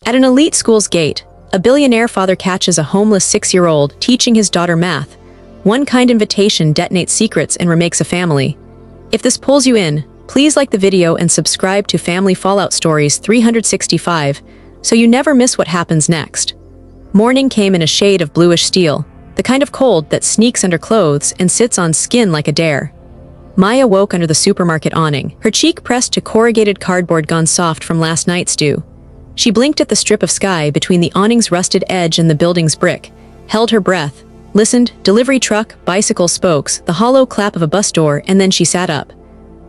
At an elite school's gate, a billionaire father catches a homeless 6-year-old teaching his daughter math. One kind invitation detonates secrets and remakes a family. If this pulls you in, please like the video and subscribe to Family Fallout Stories 365 so you never miss what happens next. Morning came in a shade of bluish steel, the kind of cold that sneaks under clothes and sits on skin like a dare. Maya woke under the supermarket awning, her cheek pressed to corrugated cardboard gone soft from last night's dew. She blinked at the strip of sky between the awning's rusted edge and the building's brick, held her breath, listened, delivery truck, bicycle spokes, the hollow clap of a bus door, and then she sat up.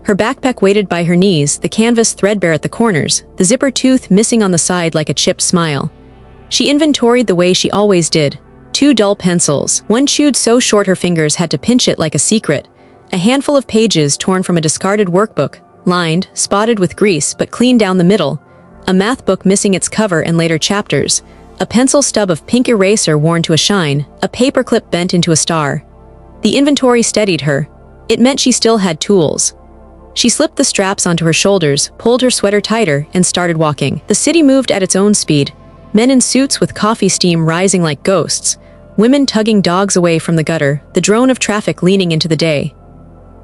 Her backpack weighted by her knees, the canvas threadbare at the corners, the zipper tooth missing on the side like a chipped smile. She inventoried the way she always did. 2 dull pencils, one chewed so short her fingers had to pinch it like a secret, a handful of pages torn from a discarded workbook, lined, spotted with grease but clean down the middle, a math book missing its cover and later chapters, a pencil stub of pink eraser worn to a shine, a paperclip bent into a star. The inventory steadied her. It meant she still had tools. She slipped the straps onto her shoulders, pulled her sweater tighter, and started walking. The city moved at its own speed, men in suits with coffee steam rising like ghosts, women tugging dogs away from the gutter, the drone of traffic leaning into the day.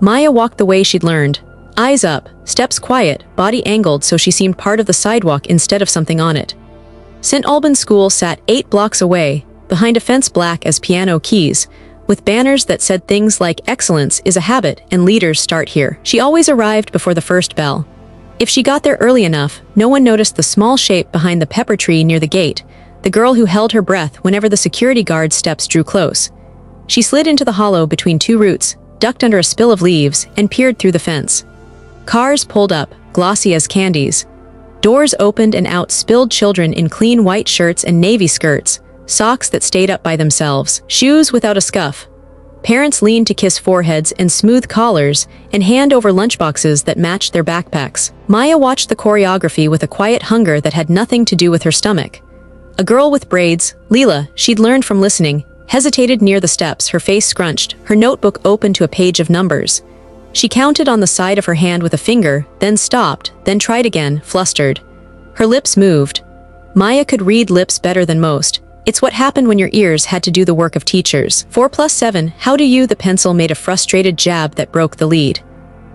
Maya walked the way she'd learned, eyes up, steps quiet, body angled so she seemed part of the sidewalk instead of something on it. St. Albans School sat 8 blocks away, behind a fence black as piano keys, with banners that said things like "Excellence is a habit" and "Leaders start here." She always arrived before the first bell. If she got there early enough, no one noticed the small shape behind the pepper tree near the gate, the girl who held her breath whenever the security guard's steps drew close. She slid into the hollow between 2 roots, ducked under a spill of leaves, and peered through the fence. Cars pulled up, glossy as candies. Doors opened and out spilled children in clean white shirts and navy skirts, socks that stayed up by themselves, shoes without a scuff. Parents leaned to kiss foreheads and smooth collars and hand over lunchboxes that matched their backpacks. Maya watched the choreography with a quiet hunger that had nothing to do with her stomach. A girl with braids, Leela, she'd learned from listening, hesitated near the steps, her face scrunched, her notebook open to a page of numbers. She counted on the side of her hand with a finger, then stopped, then tried again, flustered. Her lips moved. Maya could read lips better than most. It's what happened when your ears had to do the work of teachers. 4 + 7, how do you? The pencil made a frustrated jab that broke the lead.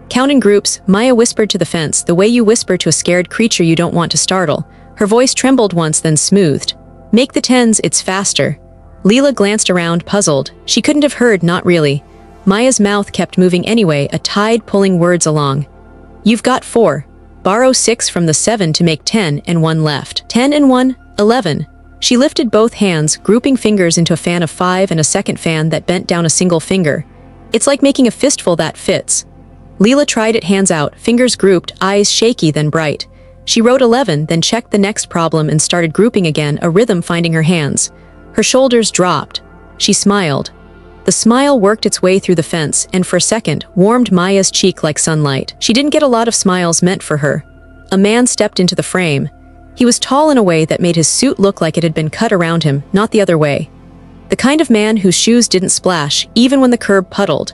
Counting groups, Maya whispered to the fence, the way you whisper to a scared creature you don't want to startle. Her voice trembled once, then smoothed. Make the 10s, it's faster. Leela glanced around, puzzled. She couldn't have heard, not really. Maya's mouth kept moving anyway, a tide pulling words along. You've got 4. Borrow 6 from the 7 to make 10 and 1 left. 10 and 1, 11. She lifted both hands, grouping fingers into a fan of 5 and a second fan that bent down a single finger. It's like making a fistful that fits. Leela tried it, hands out, fingers grouped, eyes shaky then bright. She wrote 11, then checked the next problem and started grouping again, a rhythm finding her hands. Her shoulders dropped. She smiled. The smile worked its way through the fence and for a second warmed Maya's cheek like sunlight. She didn't get a lot of smiles meant for her. A man stepped into the frame. He was tall in a way that made his suit look like it had been cut around him, not the other way. The kind of man whose shoes didn't splash, even when the curb puddled.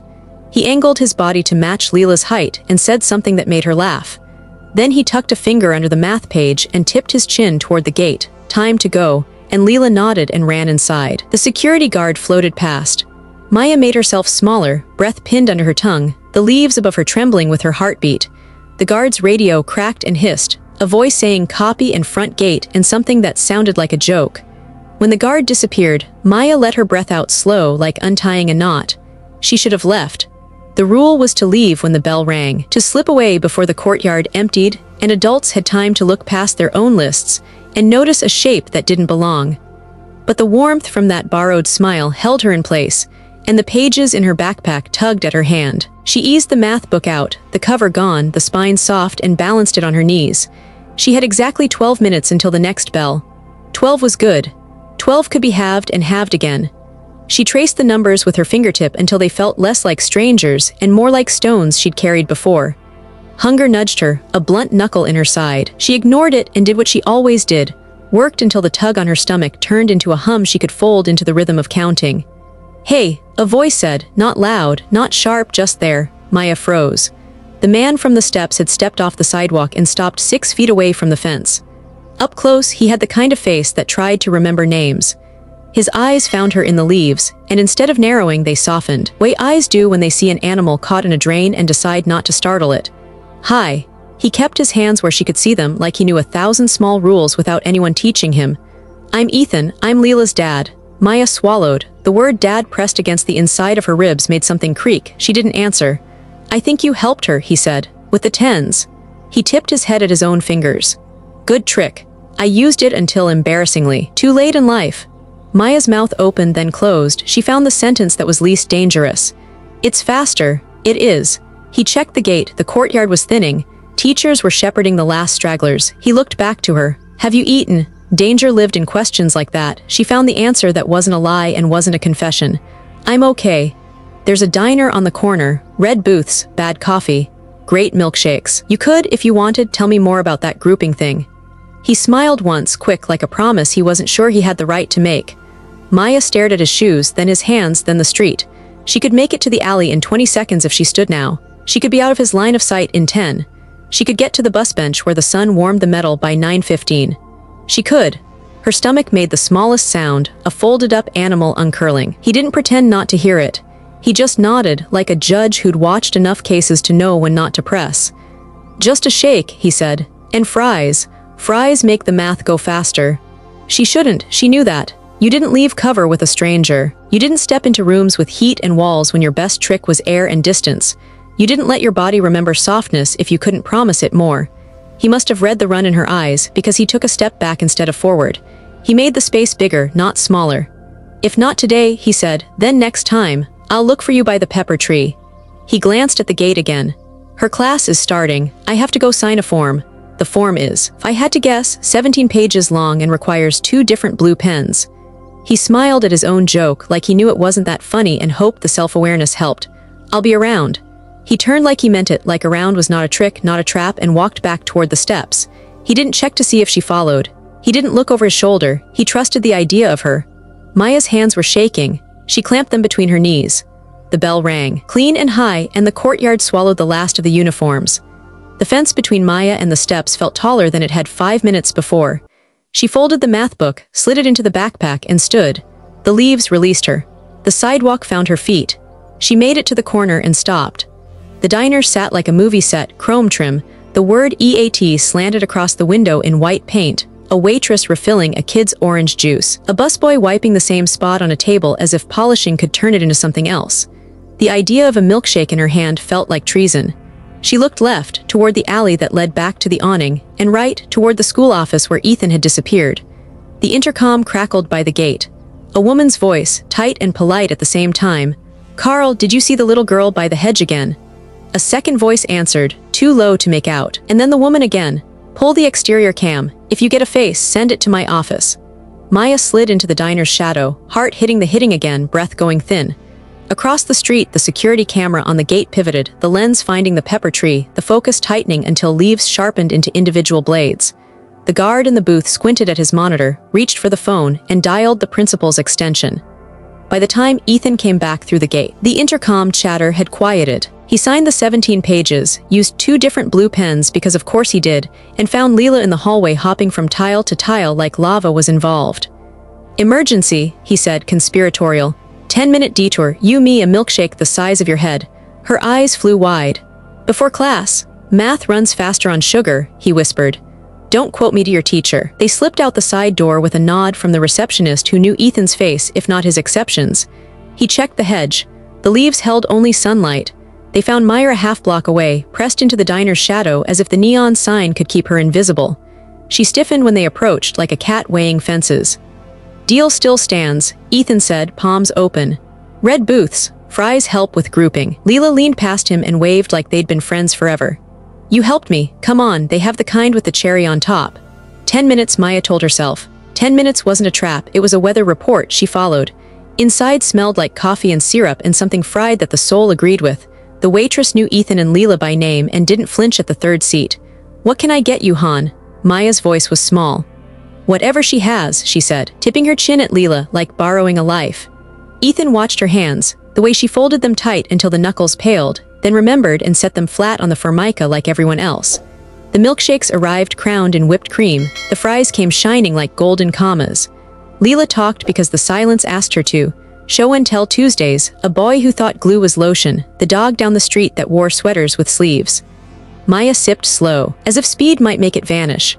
He angled his body to match Leela's height and said something that made her laugh. Then he tucked a finger under the math page and tipped his chin toward the gate. Time to go, and Leela nodded and ran inside. The security guard floated past. Maya made herself smaller, breath pinned under her tongue, the leaves above her trembling with her heartbeat. The guard's radio cracked and hissed, a voice saying copy and front gate and something that sounded like a joke. When the guard disappeared, Maya let her breath out slow, like untying a knot. She should have left. The rule was to leave when the bell rang, to slip away before the courtyard emptied, and adults had time to look past their own lists and notice a shape that didn't belong. But the warmth from that borrowed smile held her in place, and the pages in her backpack tugged at her hand. She eased the math book out, the cover gone, the spine soft, and balanced it on her knees. She had exactly 12 minutes until the next bell. 12 was good. 12 could be halved and halved again. She traced the numbers with her fingertip until they felt less like strangers and more like stones she'd carried before. Hunger nudged her, a blunt knuckle in her side. She ignored it and did what she always did, worked until the tug on her stomach turned into a hum she could fold into the rhythm of counting. Hey, a voice said, not loud, not sharp, just there. Maya froze. The man from the steps had stepped off the sidewalk and stopped 6 feet away from the fence. Up close, he had the kind of face that tried to remember names. His eyes found her in the leaves, and instead of narrowing, they softened. Way eyes do when they see an animal caught in a drain and decide not to startle it. Hi. He kept his hands where she could see them, like he knew 1,000 small rules without anyone teaching him. I'm Ethan, I'm Leela's dad. Maya swallowed. The word dad pressed against the inside of her ribs made something creak. She didn't answer. I think you helped her, he said, with the tens. He tipped his head at his own fingers. Good trick. I used it until embarrassingly. Too late in life. Maya's mouth opened, then closed. She found the sentence that was least dangerous. It's faster. It is. He checked the gate. The courtyard was thinning. Teachers were shepherding the last stragglers. He looked back to her. Have you eaten? Danger lived in questions like that. She found the answer that wasn't a lie and wasn't a confession. I'm okay. There's a diner on the corner. Red booths, bad coffee, great milkshakes. You could, if you wanted, tell me more about that grouping thing. He smiled once, quick, like a promise he wasn't sure he had the right to make. Maya stared at his shoes, then his hands, then the street. She could make it to the alley in 20 seconds if she stood now. She could be out of his line of sight in 10. She could get to the bus bench where the sun warmed the metal by 9:15. She could. Her stomach made the smallest sound, a folded-up animal uncurling. He didn't pretend not to hear it. He just nodded, like a judge who'd watched enough cases to know when not to press. Just a shake, he said. And fries. Fries make the math go faster. She shouldn't, she knew that. You didn't leave cover with a stranger. You didn't step into rooms with heat and walls when your best trick was air and distance. You didn't let your body remember softness if you couldn't promise it more. He must have read the run in her eyes, because he took a step back instead of forward. He made the space bigger, not smaller. If not today, he said, then next time. I'll look for you by the pepper tree. He glanced at the gate again. Her class is starting. I have to go sign a form. The form is, if I had to guess, 17 pages long and requires 2 different blue pens. He smiled at his own joke, like he knew it wasn't that funny, and hoped the self-awareness helped. I'll be around. He turned like he meant it, like around was not a trick, not a trap, and walked back toward the steps. He didn't check to see if she followed. He didn't look over his shoulder. He trusted the idea of her. Maya's hands were shaking. She clamped them between her knees. The bell rang, clean and high, and the courtyard swallowed the last of the uniforms. The fence between Maya and the steps felt taller than it had 5 minutes before. She folded the math book, slid it into the backpack, and stood. The leaves released her. The sidewalk found her feet. She made it to the corner and stopped. The diner sat like a movie set, chrome trim. The word EAT slanted across the window in white paint. A waitress refilling a kid's orange juice. A busboy wiping the same spot on a table as if polishing could turn it into something else. The idea of a milkshake in her hand felt like treason. She looked left, toward the alley that led back to the awning, and right, toward the school office where Ethan had disappeared. The intercom crackled by the gate. A woman's voice, tight and polite at the same time. Carl, did you see the little girl by the hedge again? A second voice answered, too low to make out, and then the woman again. Pull the exterior cam. If you get a face, send it to my office. Maya slid into the diner's shadow, heart hitting the hitting again, breath going thin. Across the street, the security camera on the gate pivoted, the lens finding the pepper tree, the focus tightening until leaves sharpened into individual blades. The guard in the booth squinted at his monitor, reached for the phone, and dialed the principal's extension. By the time Ethan came back through the gate, the intercom chatter had quieted. He signed the 17 pages, used 2 different blue pens because of course he did, and found Leela in the hallway hopping from tile to tile like lava was involved. Emergency, he said, conspiratorial. 10-minute detour, you me a milkshake the size of your head. Her eyes flew wide. Before class, math runs faster on sugar, he whispered. Don't quote me to your teacher. They slipped out the side door with a nod from the receptionist who knew Ethan's face, if not his exceptions. He checked the hedge. The leaves held only sunlight. They found Maya a half-block away, pressed into the diner's shadow as if the neon sign could keep her invisible. She stiffened when they approached, like a cat weighing fences. Deal still stands, Ethan said, palms open. Red booths, fries help with grouping. Leela leaned past him and waved like they'd been friends forever. You helped me, come on, they have the kind with the cherry on top. 10 minutes, Maya told herself. 10 minutes wasn't a trap, it was a weather report she followed. Inside smelled like coffee and syrup and something fried that the soul agreed with. The waitress knew Ethan and Leela by name and didn't flinch at the third seat. What can I get you, Han? Maya's voice was small. Whatever she has, she said, tipping her chin at Leela like borrowing a life. Ethan watched her hands, the way she folded them tight until the knuckles paled, then remembered and set them flat on the formica like everyone else. The milkshakes arrived crowned in whipped cream, the fries came shining like golden commas. Leela talked because the silence asked her to. Show and tell Tuesdays, a boy who thought glue was lotion, the dog down the street that wore sweaters with sleeves. Maya sipped slow, as if speed might make it vanish.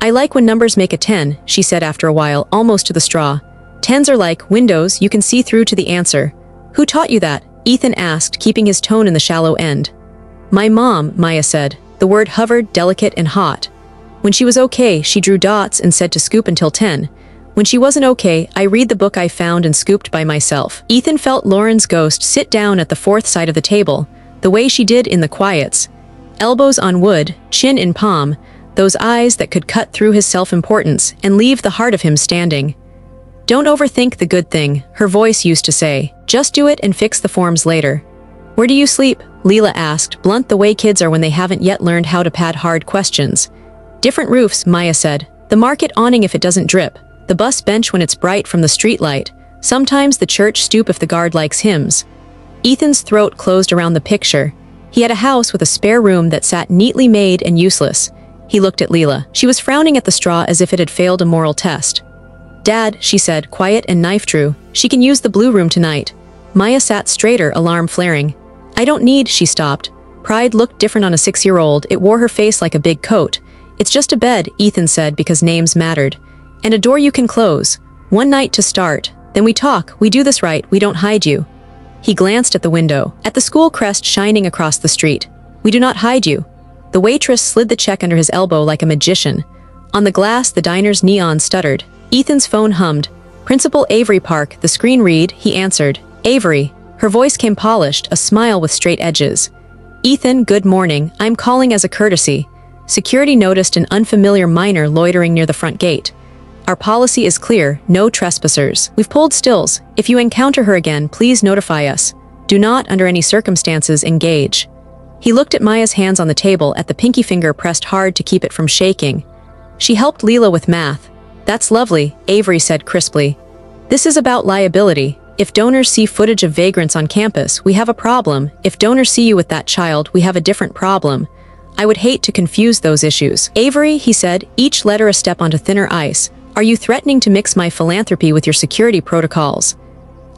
I like when numbers make a 10, she said after a while, almost to the straw. 10s are like windows, you can see through to the answer. Who taught you that? Ethan asked, keeping his tone in the shallow end. My mom, Maya said. The word hovered, delicate and hot. When she was okay, she drew dots and said to scoop until 10. When she wasn't okay, I read the book I found and scooped by myself. Ethan felt Lauren's ghost sit down at the fourth side of the table, the way she did in the quiets. Elbows on wood, chin in palm, those eyes that could cut through his self-importance and leave the heart of him standing. Don't overthink the good thing, her voice used to say. Just do it and fix the forms later. Where do you sleep? Leela asked, blunt the way kids are when they haven't yet learned how to pad hard questions. Different roofs, Maya said. The market awning if it doesn't drip. The bus bench when it's bright from the streetlight. Sometimes the church stoop if the guard likes hymns. Ethan's throat closed around the picture. He had a house with a spare room that sat neatly made and useless. He looked at Leela. She was frowning at the straw as if it had failed a moral test. Dad, she said, quiet and knife drew. She can use the blue room tonight. Maya sat straighter, alarm flaring. I don't need, she stopped. Pride looked different on a 6-year-old. It wore her face like a big coat. It's just a bed, Ethan said, because names mattered. And a door you can close. One night to start. Then we talk. We do this right. We don't hide you. He glanced at the window, at the school crest shining across the street. We do not hide you. The waitress slid the check under his elbow like a magician. On the glass, the diner's neon stuttered. Ethan's phone hummed. Principal Avery Park, the screen read, he answered. Avery. Her voice came polished, a smile with straight edges. Ethan, good morning. I'm calling as a courtesy. Security noticed an unfamiliar minor loitering near the front gate. Our policy is clear, no trespassers. We've pulled stills. If you encounter her again, please notify us. Do not, under any circumstances, engage. He looked at Maya's hands on the table, at the pinky finger pressed hard to keep it from shaking. She helped Leela with math. That's lovely, Avery said crisply. This is about liability. If donors see footage of vagrants on campus, we have a problem. If donors see you with that child, we have a different problem. I would hate to confuse those issues. Avery, he said, each letter a step onto thinner ice. Are you threatening to mix my philanthropy with your security protocols?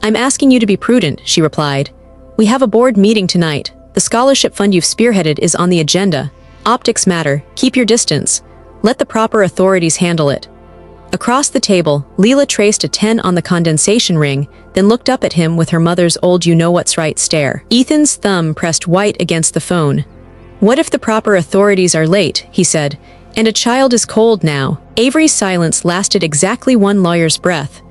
I'm asking you to be prudent, she replied. We have a board meeting tonight. The scholarship fund you've spearheaded is on the agenda. Optics matter. Keep your distance. Let the proper authorities handle it. Across the table, Leela traced a 10 on the condensation ring, then looked up at him with her mother's old you-know-what's-right stare. Ethan's thumb pressed white against the phone. What if the proper authorities are late, he said, and a child is cold now? Avery's silence lasted exactly one lawyer's breath.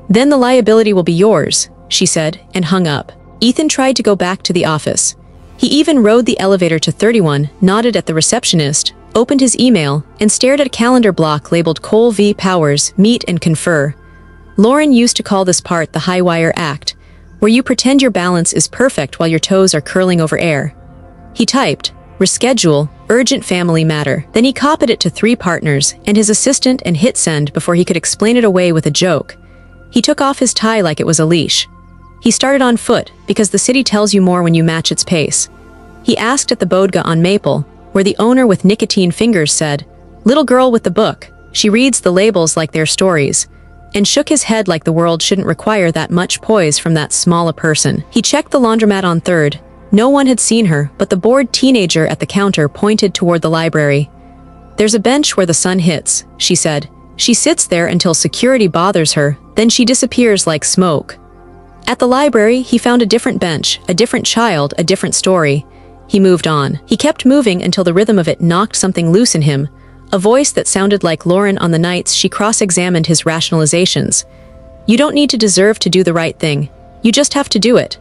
Then the liability will be yours, she said, and hung up. Ethan tried to go back to the office. He even rode the elevator to 31, nodded at the receptionist, opened his email, and stared at a calendar block labeled Cole v. Powers, Meet and Confer. Lauren used to call this part the high wire act, where you pretend your balance is perfect while your toes are curling over air. He typed, reschedule, urgent family matter. Then he copied it to 3 partners and his assistant and hit send before he could explain it away with a joke. He took off his tie like it was a leash. He started on foot, because the city tells you more when you match its pace. He asked at the bodega on Maple, where the owner with nicotine fingers said, little girl with the book, she reads the labels like they're stories, and shook his head like the world shouldn't require that much poise from that small a person. He checked the laundromat on 3rd. No one had seen her, but the bored teenager at the counter pointed toward the library. There's a bench where the sun hits, she said. She sits there until security bothers her, then she disappears like smoke. At the library, he found a different bench, a different child, a different story. He moved on. He kept moving until the rhythm of it knocked something loose in him, a voice that sounded like Lauren on the nights she cross-examined his rationalizations. You don't need to deserve to do the right thing. You just have to do it.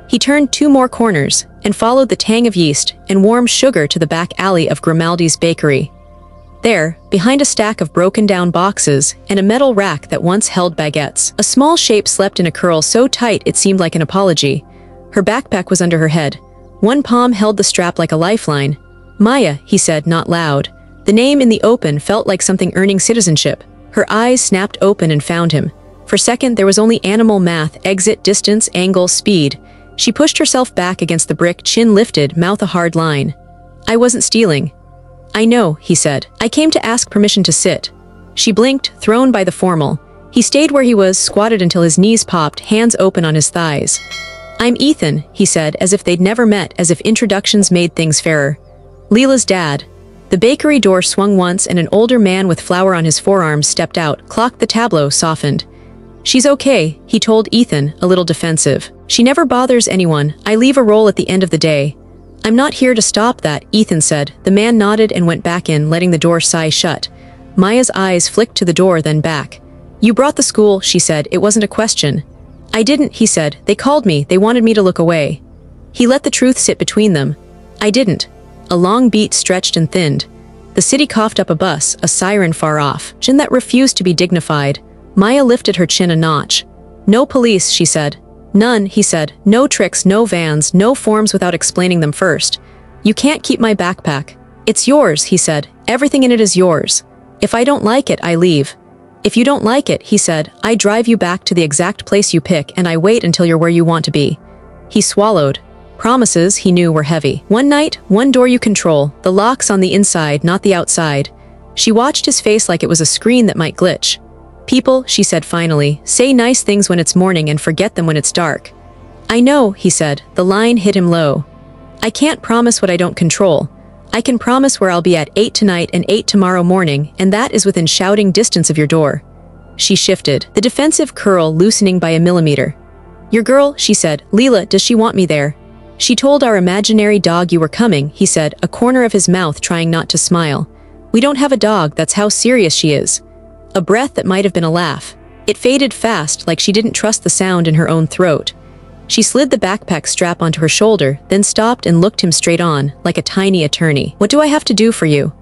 He turned 2 more corners and followed the tang of yeast and warm sugar to the back alley of Grimaldi's bakery. There, behind a stack of broken-down boxes and a metal rack that once held baguettes, a small shape slept in a curl so tight it seemed like an apology. Her backpack was under her head. One palm held the strap like a lifeline. Maya, he said, not loud. The name in the open felt like something earning citizenship. Her eyes snapped open and found him. For a second, there was only animal math, exit, distance, angle, speed. She pushed herself back against the brick, chin lifted, mouth a hard line. I wasn't stealing. I know, he said. I came to ask permission to sit. She blinked, thrown by the formal. He stayed where he was, squatted until his knees popped, hands open on his thighs. I'm Ethan, he said, as if they'd never met, as if introductions made things fairer. Leela's dad. The bakery door swung once and an older man with flour on his forearms stepped out, clocked the tableau, softened. She's okay, he told Ethan, a little defensive. She never bothers anyone. I leave a roll at the end of the day. I'm not here to stop that, Ethan said. The man nodded and went back in, letting the door sigh shut. Maya's eyes flicked to the door, then back. You brought the school, she said. It wasn't a question. I didn't, he said. They called me. They wanted me to look away. He let the truth sit between them. I didn't. A long beat stretched and thinned. The city coughed up a bus, a siren far off, chin that refused to be dignified. Maya lifted her chin a notch. No police, she said. None, he said. No tricks, no vans, no forms without explaining them first. You can't keep my backpack. It's yours, he said. Everything in it is yours. If I don't like it, I leave. If you don't like it, he said, I drive you back to the exact place you pick and I wait until you're where you want to be. He swallowed. Promises, he knew, were heavy. One night, one door you control, the lock's on the inside, not the outside. She watched his face like it was a screen that might glitch. People, she said finally, say nice things when it's morning and forget them when it's dark. I know, he said. The line hit him low. I can't promise what I don't control. I can promise where I'll be at 8 tonight and 8 tomorrow morning, and that is within shouting distance of your door. She shifted, the defensive curl loosening by a millimeter. Your girl, she said. Leela, does she want me there? She told our imaginary dog you were coming, he said, a corner of his mouth trying not to smile. We don't have a dog, that's how serious she is. A breath that might have been a laugh. It faded fast, like she didn't trust the sound in her own throat. She slid the backpack strap onto her shoulder, then stopped and looked him straight on, like a tiny attorney. What do I have to do for you?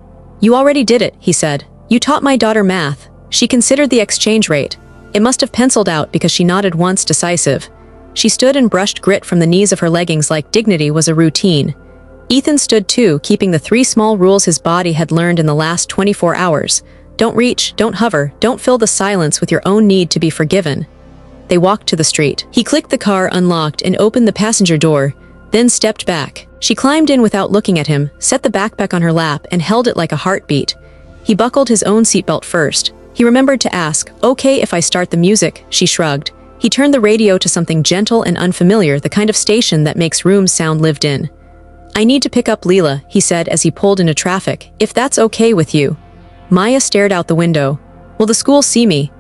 You already did it, he said. You taught my daughter math. She considered the exchange rate. It must have penciled out because she nodded once, decisive. She stood and brushed grit from the knees of her leggings like dignity was a routine. Ethan stood too, keeping the 3 small rules his body had learned in the last 24 hours. Don't reach, don't hover, don't fill the silence with your own need to be forgiven. They walked to the street. He clicked the car, unlocked, and opened the passenger door, then stepped back. She climbed in without looking at him, set the backpack on her lap, and held it like a heartbeat. He buckled his own seatbelt first. He remembered to ask, okay if I start the music, she shrugged. He turned the radio to something gentle and unfamiliar, the kind of station that makes rooms sound lived in. I need to pick up Leela, he said as he pulled into traffic, if that's okay with you. Maya stared out the window. Will the school see me?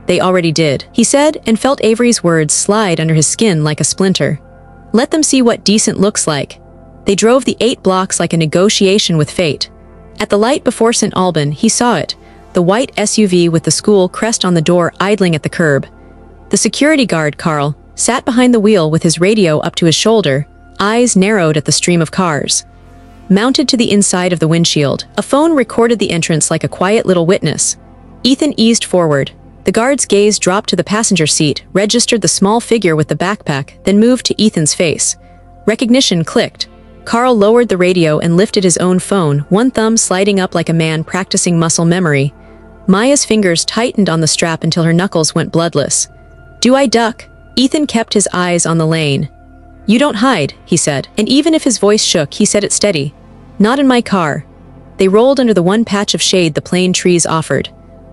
They already did, he said, and felt Avery's words slide under his skin like a splinter. Let them see what decent looks like. They drove the 8 blocks like a negotiation with fate. At the light before St. Alban, he saw it, the white SUV with the school crest on the door idling at the curb. The security guard, Carl, sat behind the wheel with his radio up to his shoulder, eyes narrowed at the stream of cars. Mounted to the inside of the windshield, a phone recorded the entrance like a quiet little witness. Ethan eased forward. The guard's gaze dropped to the passenger seat, registered the small figure with the backpack, then moved to Ethan's face. Recognition clicked. Carl lowered the radio and lifted his own phone, one thumb sliding up like a man practicing muscle memory. Maya's fingers tightened on the strap until her knuckles went bloodless. Do I duck? Ethan kept his eyes on the lane. You don't hide, he said, and even if his voice shook, he said it steady. Not in my car. They rolled under the one patch of shade the plane trees offered.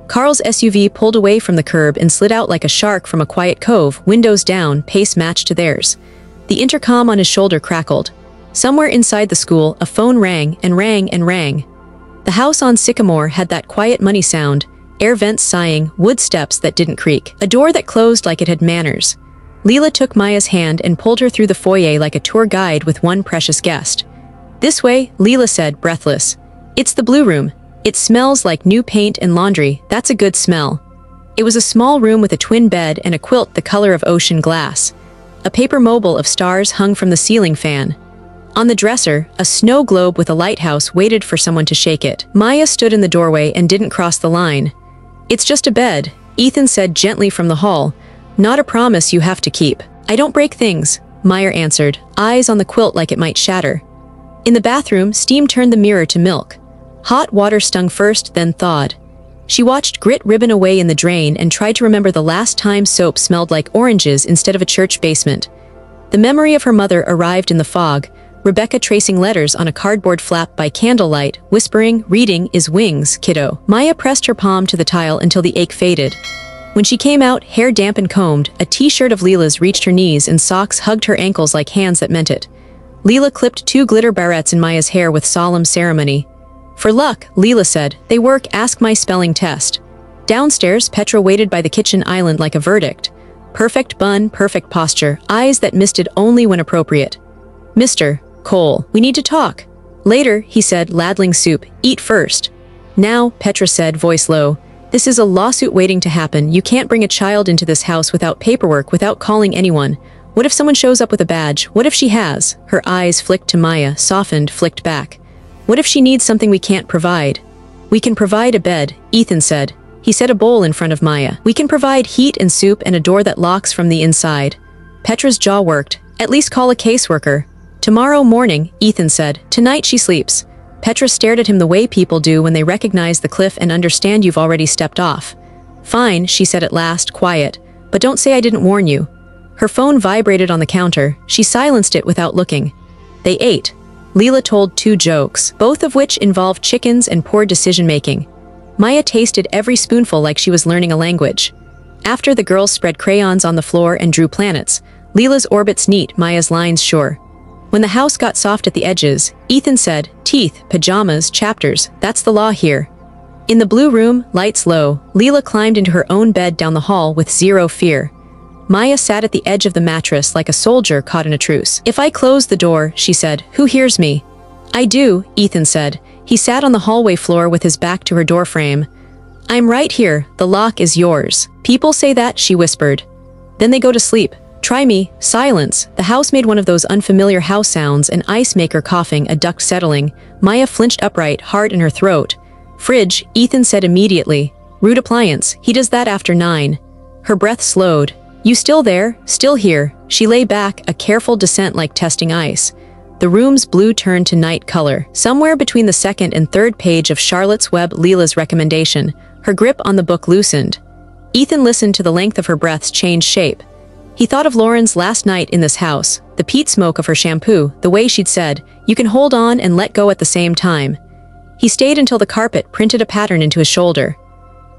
Carl's SUV pulled away from the curb and slid out like a shark from a quiet cove, windows down, pace matched to theirs. The intercom on his shoulder crackled. Somewhere inside the school, a phone rang and rang and rang. The house on Sycamore had that quiet money sound, air vents sighing, wood steps that didn't creak, a door that closed like it had manners. Leela took Maya's hand and pulled her through the foyer like a tour guide with one precious guest. This way, Leela said, breathless. It's the blue room. It smells like new paint and laundry. That's a good smell. It was a small room with a twin bed and a quilt the color of ocean glass. A paper mobile of stars hung from the ceiling fan. On the dresser, a snow globe with a lighthouse waited for someone to shake it. Maya stood in the doorway and didn't cross the line. It's just a bed, Ethan said gently from the hall. Not a promise you have to keep. I don't break things, Maya answered, eyes on the quilt like it might shatter. In the bathroom, steam turned the mirror to milk. Hot water stung first, then thawed. She watched grit ribbon away in the drain and tried to remember the last time soap smelled like oranges instead of a church basement. The memory of her mother arrived in the fog, Rebecca tracing letters on a cardboard flap by candlelight, whispering, "Reading is wings, kiddo." Maya pressed her palm to the tile until the ache faded. When she came out, hair damp and combed, a t-shirt of Leela's reached her knees and socks hugged her ankles like hands that meant it. Leela clipped 2 glitter barrettes in Maya's hair with solemn ceremony. "For luck," Leela said. "They work, ask my spelling test." Downstairs, Petra waited by the kitchen island like a verdict. Perfect bun, perfect posture, eyes that misted only when appropriate. "Mr. Cole, we need to talk." "Later," he said, ladling soup. "Eat first." "Now," Petra said, voice low. "This is a lawsuit waiting to happen. You can't bring a child into this house without paperwork, without calling anyone. What if someone shows up with a badge? What if she has?" Her eyes flicked to Maya, softened, flicked back. "What if she needs something we can't provide?" "We can provide a bed," Ethan said. He set a bowl in front of Maya. "We can provide heat and soup and a door that locks from the inside." Petra's jaw worked. "At least call a caseworker." "Tomorrow morning," Ethan said. "Tonight she sleeps." Petra stared at him the way people do when they recognize the cliff and understand you've already stepped off. "Fine," she said at last, quiet. "But don't say I didn't warn you." Her phone vibrated on the counter. She silenced it without looking. They ate. Leela told 2 jokes, both of which involved chickens and poor decision-making. Maya tasted every spoonful like she was learning a language. After the girls spread crayons on the floor and drew planets, Leela's orbits neat, Maya's lines sure. When the house got soft at the edges, Ethan said, "Teeth, pajamas, chapters, that's the law here." In the blue room, lights low, Leela climbed into her own bed down the hall with zero fear. Maya sat at the edge of the mattress like a soldier caught in a truce. "If I close the door," she said, "who hears me?" "I do," Ethan said. He sat on the hallway floor with his back to her doorframe. "I'm right here, the lock is yours." "People say that," she whispered. "Then they go to sleep. Try me." Silence. The house made one of those unfamiliar house sounds, an ice maker coughing, a duct settling. Maya flinched upright, heart in her throat. "Fridge," Ethan said immediately. "Rude appliance. He does that after 9. Her breath slowed. "You still there? Still here?" She lay back, a careful descent like testing ice. The room's blue turned to night color. Somewhere between the 2nd and 3rd page of Charlotte's Web, Leela's recommendation, her grip on the book loosened. Ethan listened to the length of her breaths change shape. He thought of Lauren's last night in this house, the peat smoke of her shampoo, the way she'd said, "You can hold on and let go at the same time." He stayed until the carpet printed a pattern into his shoulder.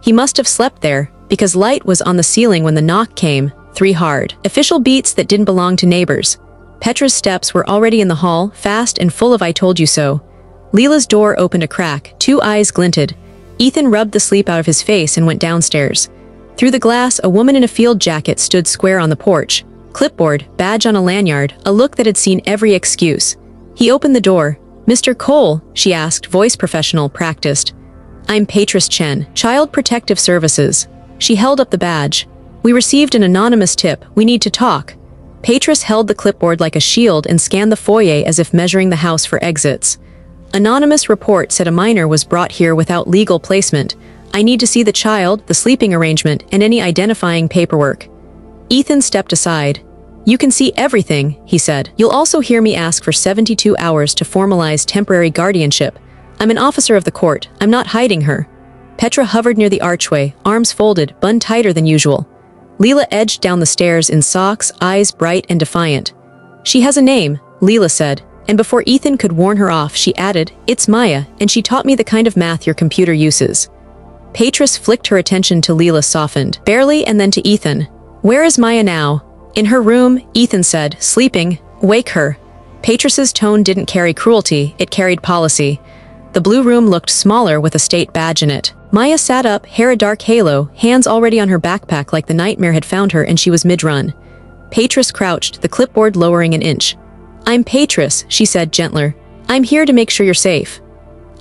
He must have slept there, because light was on the ceiling when the knock came, 3 hard. Official beats that didn't belong to neighbors. Petra's steps were already in the hall, fast and full of "I told you so." Leela's door opened a crack, 2 eyes glinted. Ethan rubbed the sleep out of his face and went downstairs. Through the glass, a woman in a field jacket stood square on the porch. Clipboard, badge on a lanyard, a look that had seen every excuse. He opened the door. "Mr. Cole," she asked, voice professional, practiced. "I'm Patris Chen, Child Protective Services." She held up the badge. "We received an anonymous tip. We need to talk." Patris held the clipboard like a shield and scanned the foyer as if measuring the house for exits. "Anonymous report said a minor was brought here without legal placement. I need to see the child, the sleeping arrangement, and any identifying paperwork." Ethan stepped aside. "You can see everything," he said. "You'll also hear me ask for 72 hours to formalize temporary guardianship. I'm an officer of the court. I'm not hiding her." Petra hovered near the archway, arms folded, bun tighter than usual. Leela edged down the stairs in socks, eyes bright and defiant. "She has a name," Leela said, and before Ethan could warn her off, she added, "It's Maya, and she taught me the kind of math your computer uses." Patris flicked her attention to Leela, softened, barely, and then to Ethan. "Where is Maya now?" "In her room," Ethan said, "sleeping. Wake her." Patris's tone didn't carry cruelty, it carried policy. The blue room looked smaller with a state badge in it. Maya sat up, hair a dark halo, hands already on her backpack like the nightmare had found her and she was mid-run. Patris crouched, the clipboard lowering an inch. "I'm Patris," she said, gentler. "I'm here to make sure you're safe."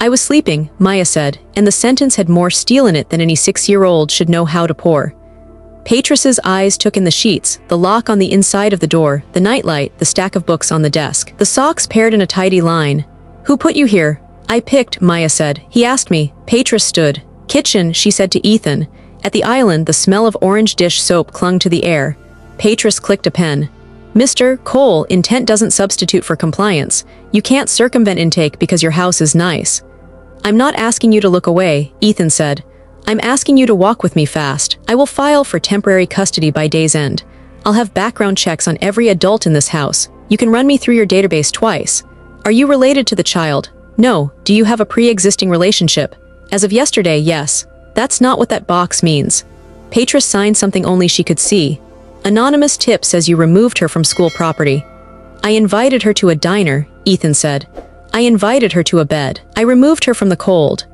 "I was sleeping," Maya said, and the sentence had more steel in it than any 6-year-old should know how to pour. Patris's eyes took in the sheets, the lock on the inside of the door, the nightlight, the stack of books on the desk. The socks paired in a tidy line. "Who put you here?" "I picked," Maya said. "He asked me." Patris stood. "Kitchen," she said to Ethan. At the island, the smell of orange dish soap clung to the air. Patris clicked a pen. "Mr. Cole, intent doesn't substitute for compliance. You can't circumvent intake because your house is nice." "I'm not asking you to look away," Ethan said. "I'm asking you to walk with me fast. I will file for temporary custody by day's end. I'll have background checks on every adult in this house. You can run me through your database twice." Are you related to the child? No. Do you have a pre-existing relationship? As of yesterday, yes. That's not what that box means. Patris signed something only she could see. Anonymous tip says you removed her from school property. I invited her to a diner, Ethan said. I invited her to a bed. I removed her from the cold.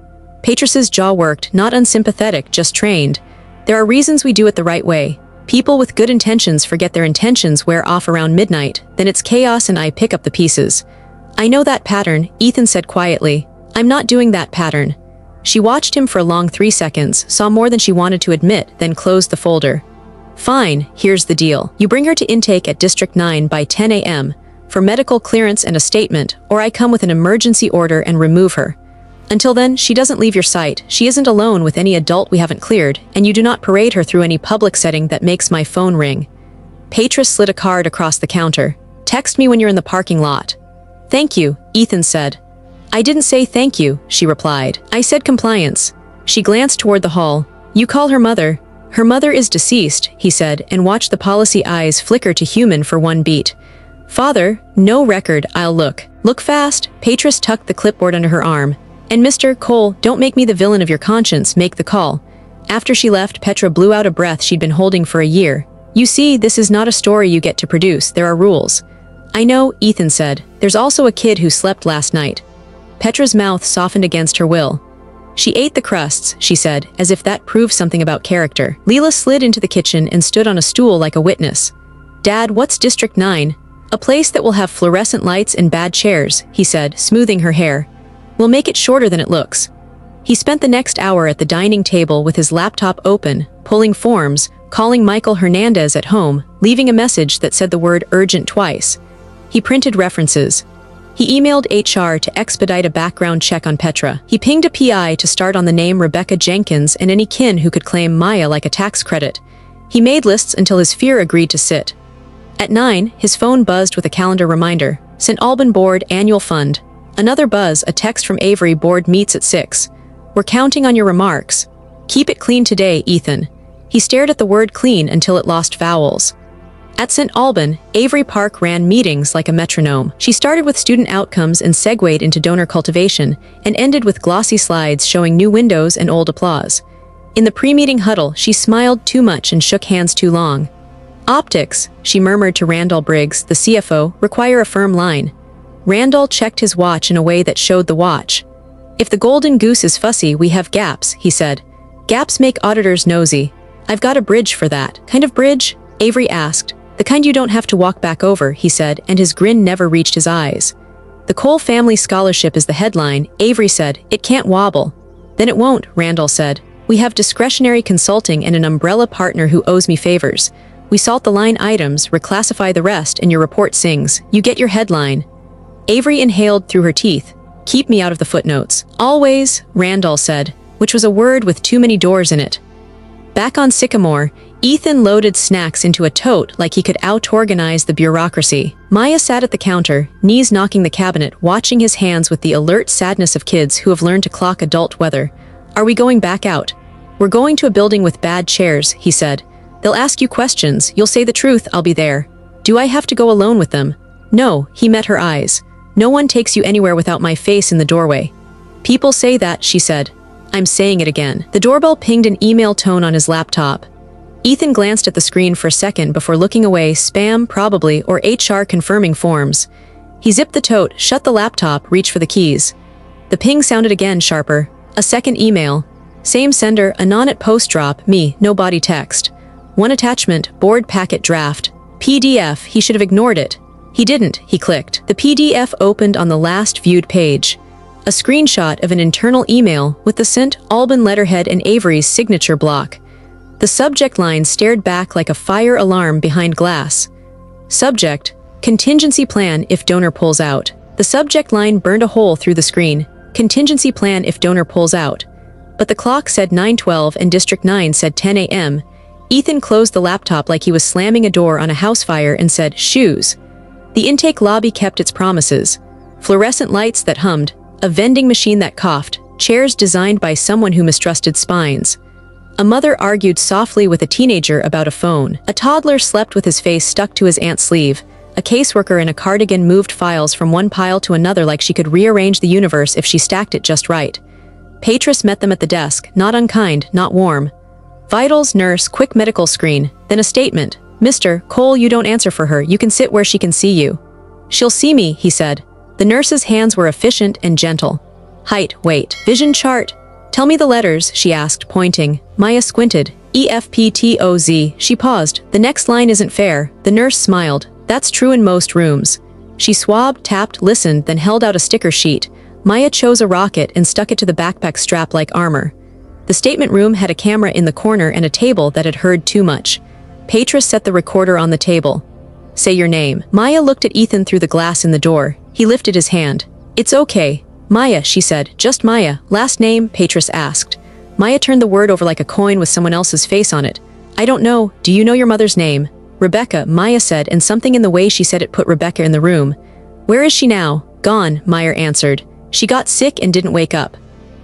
Patris's jaw worked, not unsympathetic, just trained. There are reasons we do it the right way. People with good intentions forget their intentions wear off around midnight, then it's chaos and I pick up the pieces. I know that pattern, Ethan said quietly. I'm not doing that pattern. She watched him for a long 3 seconds, saw more than she wanted to admit, then closed the folder. Fine, here's the deal. You bring her to intake at District 9 by 10 a.m. for medical clearance and a statement, or I come with an emergency order and remove her. Until then, she doesn't leave your sight, she isn't alone with any adult we haven't cleared, and you do not parade her through any public setting that makes my phone ring. Patris slid a card across the counter. Text me when you're in the parking lot. Thank you, Ethan said. I didn't say thank you, she replied. I said compliance. She glanced toward the hall. You call her mother. Her mother is deceased, he said, and watched the policy eyes flicker to human for one beat. Father, no record, I'll look. Look fast. Patris tucked the clipboard under her arm. And Mr. Cole, don't make me the villain of your conscience, make the call. After she left, Petra blew out a breath she'd been holding for a year. You see, this is not a story you get to produce, there are rules. I know, Ethan said. There's also a kid who slept last night. Petra's mouth softened against her will. She ate the crusts, she said, as if that proved something about character. Leela slid into the kitchen and stood on a stool like a witness. Dad, what's District 9? A place that will have fluorescent lights and bad chairs, he said, smoothing her hair. We'll make it shorter than it looks. He spent the next hour at the dining table with his laptop open, pulling forms, calling Michael Hernandez at home, leaving a message that said the word urgent twice. He printed references. He emailed HR to expedite a background check on Petra. He pinged a PI to start on the name Rebecca Jenkins and any kin who could claim Maya like a tax credit. He made lists until his fear agreed to sit. At 9, his phone buzzed with a calendar reminder. St. Alban Board Annual Fund. Another buzz, a text from Avery. Board meets at 6. We're counting on your remarks. Keep it clean today, Ethan. He stared at the word clean until it lost vowels. At St. Alban, Avery Park ran meetings like a metronome. She started with student outcomes and segued into donor cultivation, and ended with glossy slides showing new windows and old applause. In the pre-meeting huddle, she smiled too much and shook hands too long. Optics, she murmured to Randall Briggs, the CFO, require a firm line. Randall checked his watch in a way that showed the watch. If the golden goose is fussy, we have gaps, he said. Gaps make auditors nosy. I've got a bridge for that. Kind of bridge? Avery asked. The kind you don't have to walk back over, he said, and his grin never reached his eyes. The Cole Family Scholarship is the headline, Avery said. It can't wobble. Then it won't, Randall said. We have discretionary consulting and an umbrella partner who owes me favors. We salt the line items, reclassify the rest, and your report sings. You get your headline. Avery inhaled through her teeth. Keep me out of the footnotes. Always, Randall said, which was a word with too many doors in it. Back on Sycamore, Ethan loaded snacks into a tote like he could out-organize the bureaucracy. Maya sat at the counter, knees knocking the cabinet, watching his hands with the alert sadness of kids who have learned to clock adult weather. Are we going back out? We're going to a building with bad chairs, he said. They'll ask you questions, you'll say the truth, I'll be there. Do I have to go alone with them? No, he met her eyes. No one takes you anywhere without my face in the doorway. People say that, she said. I'm saying it again. The doorbell pinged an email tone on his laptop. Ethan glanced at the screen for a second before looking away. Spam, probably, or HR confirming forms. He zipped the tote, shut the laptop, reached for the keys. The ping sounded again, sharper. A second email. Same sender, anon at post drop, me, no body text. One attachment, board packet draft. PDF, he should have ignored it. He didn't, he clicked. The PDF opened on the last viewed page. A screenshot of an internal email with the St. Alban letterhead and Avery's signature block. The subject line stared back like a fire alarm behind glass. Subject, contingency plan if donor pulls out. The subject line burned a hole through the screen. Contingency plan if donor pulls out. But the clock said 9:12 and District 9 said 10 a.m. Ethan closed the laptop like he was slamming a door on a house fire and said, shoes. The intake lobby kept its promises. Fluorescent lights that hummed, a vending machine that coughed, chairs designed by someone who mistrusted spines. A mother argued softly with a teenager about a phone. A toddler slept with his face stuck to his aunt's sleeve. A caseworker in a cardigan moved files from one pile to another like she could rearrange the universe if she stacked it just right. Patris met them at the desk, not unkind, not warm. Vitals, nurse, quick medical screen, then a statement. Mr. Cole, you don't answer for her, you can sit where she can see you. She'll see me, he said. The nurse's hands were efficient and gentle. Height, weight, vision chart. Tell me the letters, she asked, pointing. Maya squinted. EFPTOZ. She paused. The next line isn't fair. The nurse smiled. That's true in most rooms. She swabbed, tapped, listened, then held out a sticker sheet. Maya chose a rocket and stuck it to the backpack strap like armor. The statement room had a camera in the corner and a table that had heard too much. Patris set the recorder on the table. Say your name. Maya looked at Ethan through the glass in the door. He lifted his hand. It's okay. Maya, she said. Just Maya. Last name? Patris asked. Maya turned the word over like a coin with someone else's face on it. I don't know. Do you know your mother's name? Rebecca, Maya said, and something in the way she said it put Rebecca in the room. Where is she now? Gone, Maya answered. She got sick and didn't wake up.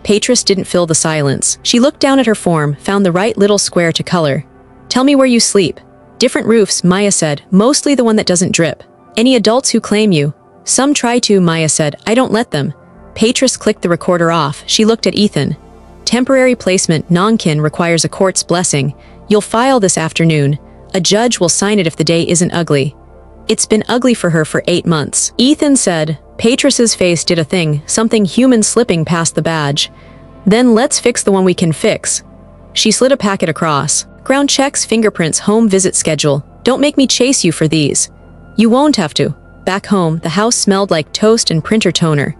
Patris didn't fill the silence. She looked down at her form, found the right little square to color. Tell me where you sleep. Different roofs, Maya said, mostly the one that doesn't drip. Any adults who claim you? Some try to, Maya said. I don't let them. Patris clicked the recorder off. She looked at Ethan. Temporary placement, non-kin, requires a court's blessing. You'll file this afternoon. A judge will sign it if the day isn't ugly. It's been ugly for her for 8 months. Ethan said. Patris's face did a thing, something human slipping past the badge. Then let's fix the one we can fix. She slid a packet across. Ground checks, fingerprints, home visit schedule. Don't make me chase you for these. You won't have to. Back home, the house smelled like toast and printer toner.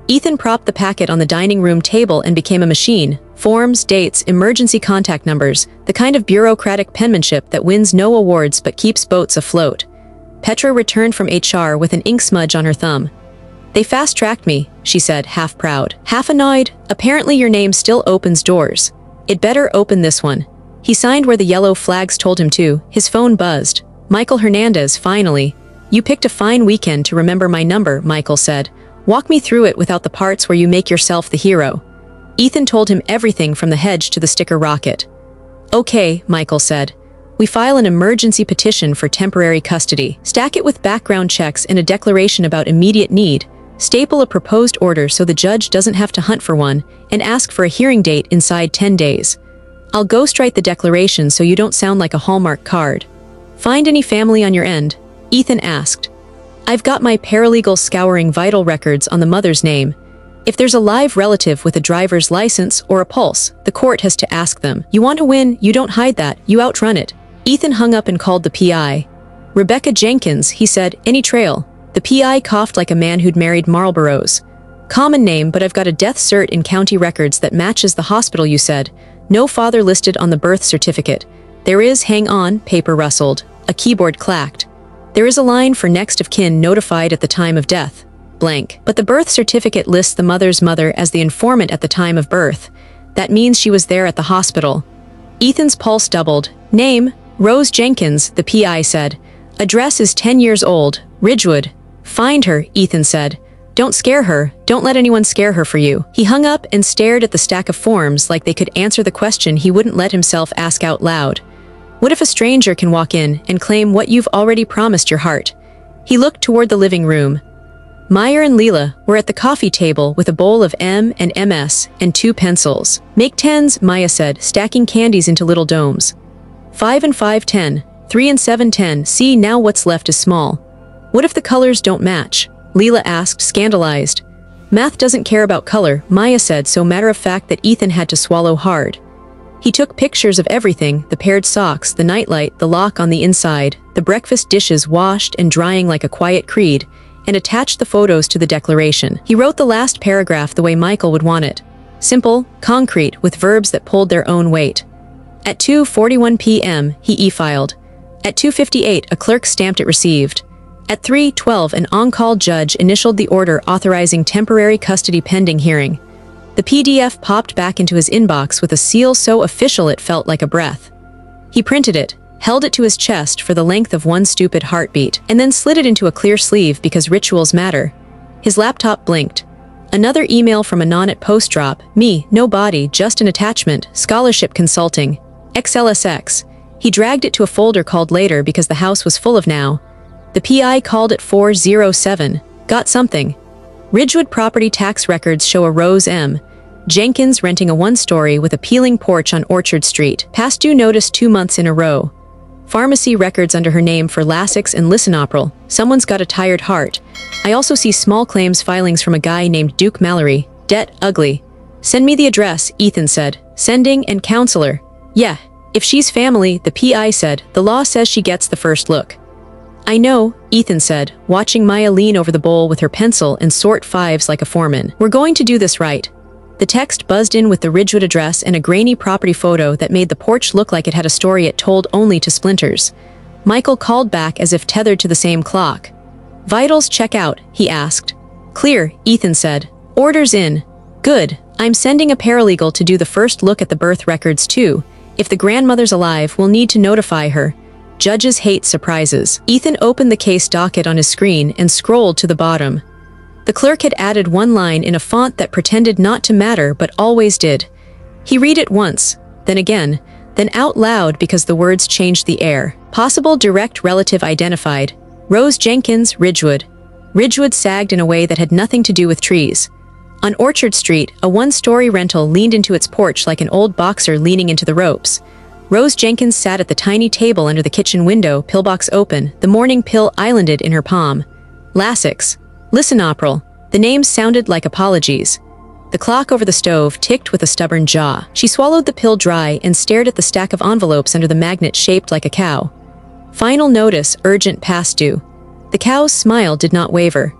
Ethan propped the packet on the dining room table and became a machine. Forms, dates, emergency contact numbers, the kind of bureaucratic penmanship that wins no awards but keeps boats afloat. Petra returned from HR with an ink smudge on her thumb. They fast-tracked me, she said, half proud. Half annoyed. Apparently your name still opens doors. It better open this one. He signed where the yellow flags told him to. His phone buzzed. Michael Hernandez, finally. You picked a fine weekend to remember my number, Michael said. Walk me through it without the parts where you make yourself the hero. Ethan told him everything from the hedge to the sticker rocket. Okay, Michael said. We file an emergency petition for temporary custody. Stack it with background checks and a declaration about immediate need. Staple a proposed order so the judge doesn't have to hunt for one, and ask for a hearing date inside 10 days. I'll ghostwrite the declaration so you don't sound like a Hallmark card. Find any family on your end? Ethan asked. I've got my paralegal scouring vital records on the mother's name. If there's a live relative with a driver's license or a pulse, the court has to ask them. You want to win, you don't hide that, you outrun it. Ethan hung up and called the PI. Rebecca Jenkins, he said, any trail? The PI coughed like a man who'd married Marlboros. Common name, but I've got a death cert in county records that matches the hospital you said. No father listed on the birth certificate. There is, hang on, paper rustled. A keyboard clacked. There is a line for next of kin notified at the time of death. Blank. But the birth certificate lists the mother's mother as the informant at the time of birth. That means she was there at the hospital. Ethan's pulse doubled. Name? Rose Jenkins, the PI said. Address is 10 years old. Ridgewood. Find her, Ethan said. Don't scare her. Don't let anyone scare her for you. He hung up and stared at the stack of forms like they could answer the question he wouldn't let himself ask out loud. What if a stranger can walk in and claim what you've already promised your heart? He looked toward the living room. Meyer and Leela were at the coffee table with a bowl of M and MS and 2 pencils. Make 10s, Maya said, stacking candies into little domes. 5 and 5, 10. 3 and 7, 10. See, now what's left is small. What if the colors don't match? Leela asked, scandalized. Math doesn't care about color, Maya said, so matter-of-fact that Ethan had to swallow hard. He took pictures of everything, the paired socks, the nightlight, the lock on the inside, the breakfast dishes washed and drying like a quiet creed, and attached the photos to the declaration. He wrote the last paragraph the way Michael would want it. Simple, concrete, with verbs that pulled their own weight. At 2:41 p.m., he e-filed. At 2:58, a clerk stamped it received. At 3:12, an on-call judge initialed the order authorizing temporary custody pending hearing. The PDF popped back into his inbox with a seal so official it felt like a breath. He printed it, held it to his chest for the length of one stupid heartbeat, and then slid it into a clear sleeve because rituals matter. His laptop blinked. Another email from Anon at Postdrop. Me, no body, just an attachment, scholarship consulting. XLSX. He dragged it to a folder called Later because the house was full of now. The PI called at 407. Got something. Ridgewood property tax records show a Rose M. Jenkins renting a one-story with a peeling porch on Orchard Street. Past due notice 2 months in a row. Pharmacy records under her name for Lasix and Lisinopril. Someone's got a tired heart. I also see small claims filings from a guy named Duke Mallory. Debt ugly. Send me the address, Ethan said. Sending and counselor. Yeah, if she's family, the PI said. The law says she gets the first look. I know, Ethan said, watching Maya lean over the bowl with her pencil and sort fives like a foreman. We're going to do this right. The text buzzed in with the Ridgewood address and a grainy property photo that made the porch look like it had a story it told only to splinters. Michael called back as if tethered to the same clock. Vitals check out, he asked. Clear, Ethan said. Orders in. Good. I'm sending a paralegal to do the first look at the birth records too. If the grandmother's alive, we'll need to notify her. Judges hate surprises. Ethan opened the case docket on his screen and scrolled to the bottom. The clerk had added one line in a font that pretended not to matter but always did. He read it once, then again, then out loud because the words changed the air. Possible direct relative identified. Rose Jenkins, Ridgewood. Ridgewood sagged in a way that had nothing to do with trees. On Orchard Street, a one-story rental leaned into its porch like an old boxer leaning into the ropes. Rose Jenkins sat at the tiny table under the kitchen window, pillbox open, the morning pill islanded in her palm. Lasix. Lisinopril. The names sounded like apologies. The clock over the stove ticked with a stubborn jaw. She swallowed the pill dry and stared at the stack of envelopes under the magnet shaped like a cow. Final notice, urgent past due. The cow's smile did not waver.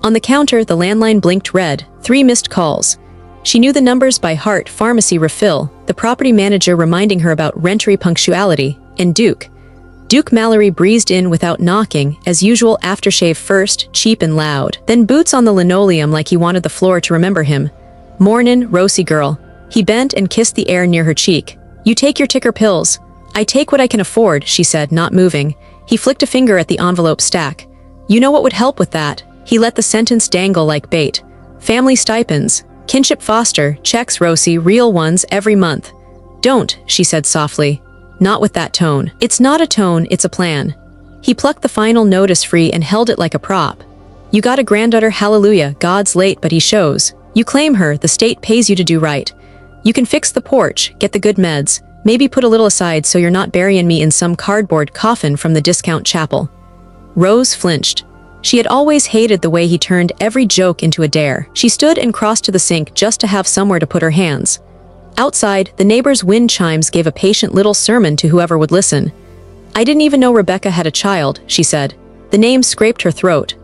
On the counter, the landline blinked red, 3 missed calls. She knew the numbers by heart: pharmacy refill, the property manager reminding her about rentry punctuality, and Duke. Duke Mallory breezed in without knocking, as usual aftershave first, cheap and loud, then boots on the linoleum like he wanted the floor to remember him. Mornin', Rosie girl. He bent and kissed the air near her cheek. You take your ticker pills. I take what I can afford, she said, not moving. He flicked a finger at the envelope stack. You know what would help with that? He let the sentence dangle like bait. Family stipends. Kinship foster, checks, Rosie, real ones every month. Don't, she said softly. Not with that tone. It's not a tone, it's a plan. He plucked the final notice free and held it like a prop. You got a granddaughter, hallelujah, God's late but he shows. You claim her, the state pays you to do right. You can fix the porch, get the good meds, maybe put a little aside so you're not burying me in some cardboard coffin from the discount chapel. Rose flinched. She had always hated the way he turned every joke into a dare. She stood and crossed to the sink just to have somewhere to put her hands. Outside, the neighbors' wind chimes gave a patient little sermon to whoever would listen. I didn't even know Rebecca had a child, she said. The name scraped her throat.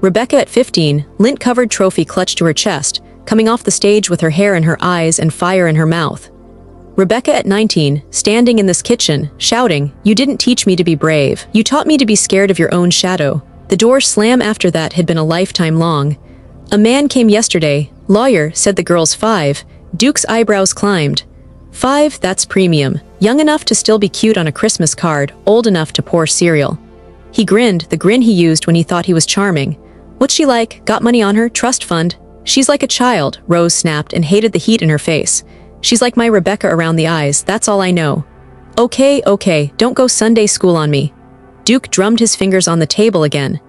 Rebecca at 15, lint-covered trophy clutched to her chest, coming off the stage with her hair in her eyes and fire in her mouth. Rebecca at 19, standing in this kitchen, shouting, You didn't teach me to be brave. You taught me to be scared of your own shadow. The door slam after that had been a lifetime long. A man came yesterday. Lawyer, said the girl's 5. Duke's eyebrows climbed. 5, that's premium. Young enough to still be cute on a Christmas card, old enough to pour cereal. He grinned, the grin he used when he thought he was charming. What's she like? Got money on her? Trust fund? She's like a child, Rose snapped and hated the heat in her face. She's like my Rebecca around the eyes, that's all I know. Okay, don't go Sunday school on me. Duke drummed his fingers on the table again.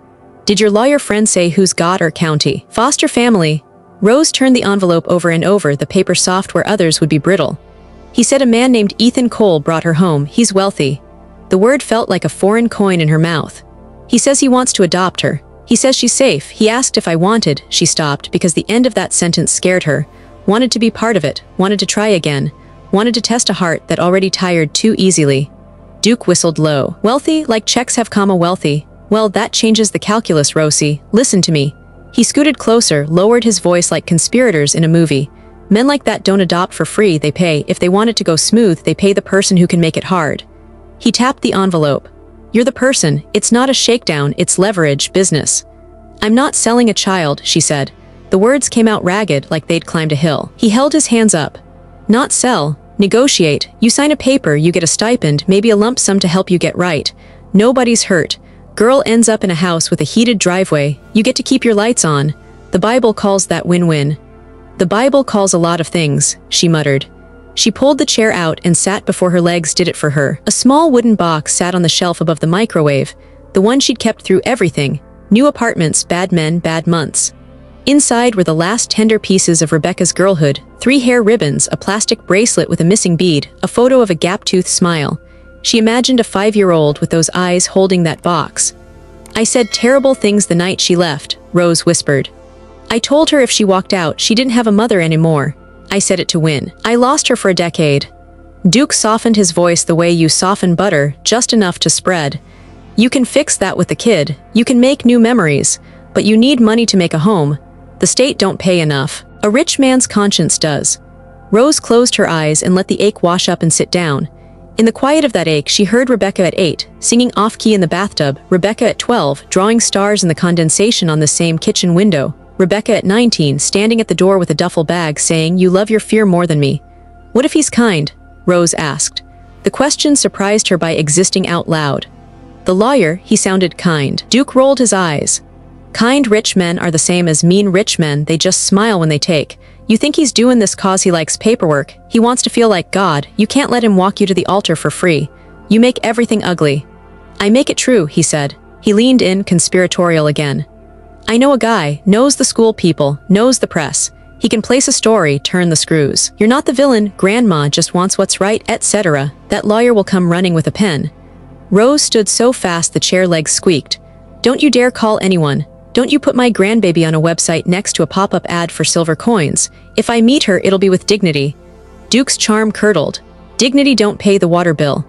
Did your lawyer friend say who's got or county? Foster family. Rose turned the envelope over and over, the paper soft where others would be brittle. He said a man named Ethan Cole brought her home. He's wealthy. The word felt like a foreign coin in her mouth. He says he wants to adopt her. He says she's safe. He asked if I wanted. She stopped because the end of that sentence scared her. Wanted to be part of it. Wanted to try again. Wanted to test a heart that already tired too easily. Duke whistled low. Wealthy, like checks have comma wealthy. Well, that changes the calculus, Rosie. Listen to me. He scooted closer, lowered his voice like conspirators in a movie. Men like that don't adopt for free, they pay. If they want it to go smooth, they pay the person who can make it hard. He tapped the envelope. You're the person. It's not a shakedown, it's leverage, business. I'm not selling a child, she said. The words came out ragged like they'd climbed a hill. He held his hands up. Not sell. Negotiate. You sign a paper, you get a stipend, maybe a lump sum to help you get right. Nobody's hurt. Girl ends up in a house with a heated driveway. You get to keep your lights on. The Bible calls that win-win. The Bible calls a lot of things, she muttered. She pulled the chair out and sat before her legs did it for her. A small wooden box sat on the shelf above the microwave. The The one she'd kept through everything. New apartments, bad men, bad months. Inside were the last tender pieces of Rebecca's girlhood, 3 hair ribbons, a plastic bracelet with a missing bead, a photo of a gap-toothed smile. She imagined a 5-year-old with those eyes holding that box. "I said terrible things the night she left," Rose whispered. "I told her if she walked out, she didn't have a mother anymore. I said it to win. I lost her for a decade." Duke softened his voice the way you soften butter, just enough to spread. "You can fix that with the kid. You can make new memories. But you need money to make a home. The state don't pay enough. A rich man's conscience does." Rose closed her eyes and let the ache wash up and sit down. In the quiet of that ache, she heard Rebecca at 8, singing off-key in the bathtub, Rebecca at 12, drawing stars in the condensation on the same kitchen window, Rebecca at 19, standing at the door with a duffel bag saying, "You love your fear more than me." "What if he's kind?" Rose asked. The question surprised her by existing out loud. "The lawyer, he sounded kind." Duke rolled his eyes. "Kind rich men are the same as mean rich men, they just smile when they take. You think he's doing this cause he likes paperwork, he wants to feel like God, you can't let him walk you to the altar for free. You make everything ugly." "I make it true," he said. He leaned in, conspiratorial again. "I know a guy, knows the school people, knows the press. He can place a story, turn the screws. You're not the villain, grandma just wants what's right, etc. That lawyer will come running with a pen." Rose stood so fast the chair legs squeaked. "Don't you dare call anyone. Don't you put my grandbaby on a website next to a pop-up ad for silver coins. If I meet her, it'll be with dignity." Duke's charm curdled. "Dignity don't pay the water bill."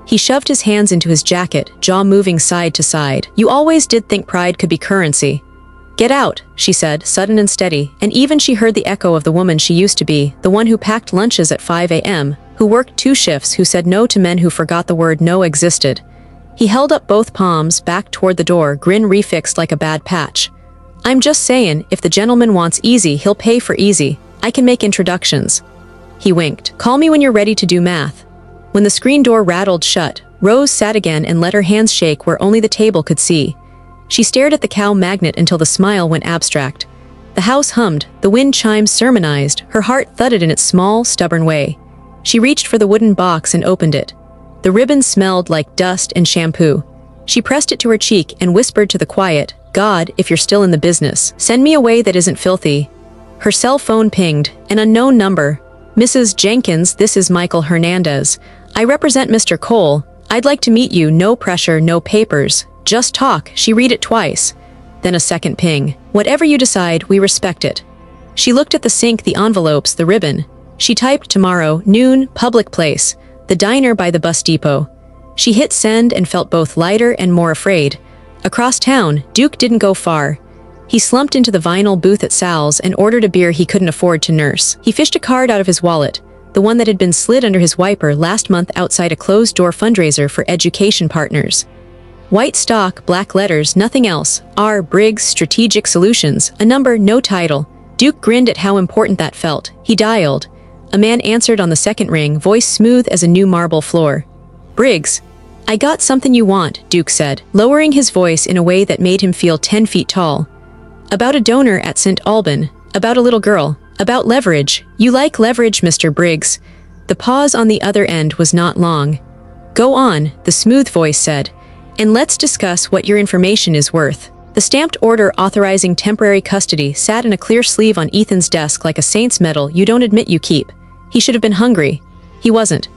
He shoved his hands into his jacket, jaw moving side to side. "You always did think pride could be currency." "Get out," she said, sudden and steady, and even she heard the echo of the woman she used to be, the one who packed lunches at 5 a.m., who worked 2 shifts, who said no to men who forgot the word no existed. He held up both palms, back toward the door, grin refixed like a bad patch. "I'm just saying, if the gentleman wants easy, he'll pay for easy. I can make introductions." He winked. "Call me when you're ready to do math." When the screen door rattled shut, Rose sat again and let her hands shake where only the table could see. She stared at the cow magnet until the smile went abstract. The house hummed, the wind chimes sermonized, her heart thudded in its small, stubborn way. She reached for the wooden box and opened it. The ribbon smelled like dust and shampoo. She pressed it to her cheek and whispered to the quiet, "God, if you're still in the business, send me a way that isn't filthy." Her cell phone pinged, an unknown number. "Mrs. Jenkins, this is Michael Hernandez. I represent Mr. Cole. I'd like to meet you, no pressure, no papers. Just talk." She read it twice. Then a second ping. "Whatever you decide, we respect it." She looked at the sink, the envelopes, the ribbon. She typed tomorrow, noon, public place. The diner by the bus depot. She hit send and felt both lighter and more afraid. Across town, Duke didn't go far. He slumped into the vinyl booth at Sal's and ordered a beer he couldn't afford to nurse. He fished a card out of his wallet, the one that had been slid under his wiper last month outside a closed-door fundraiser for education partners. White stock, black letters, nothing else. R. Briggs Strategic Solutions, a number, no title. Duke grinned at how important that felt. He dialed. A man answered on the second ring, voice smooth as a new marble floor. "Briggs." "I got something you want," Duke said, lowering his voice in a way that made him feel 10 feet tall. "About a donor at St. Alban. About a little girl. About leverage. You like leverage, Mr. Briggs." The pause on the other end was not long. "Go on," the smooth voice said, "and let's discuss what your information is worth." The stamped order authorizing temporary custody sat in a clear sleeve on Ethan's desk like a saint's medal you don't admit you keep. He should have been hungry. He wasn't.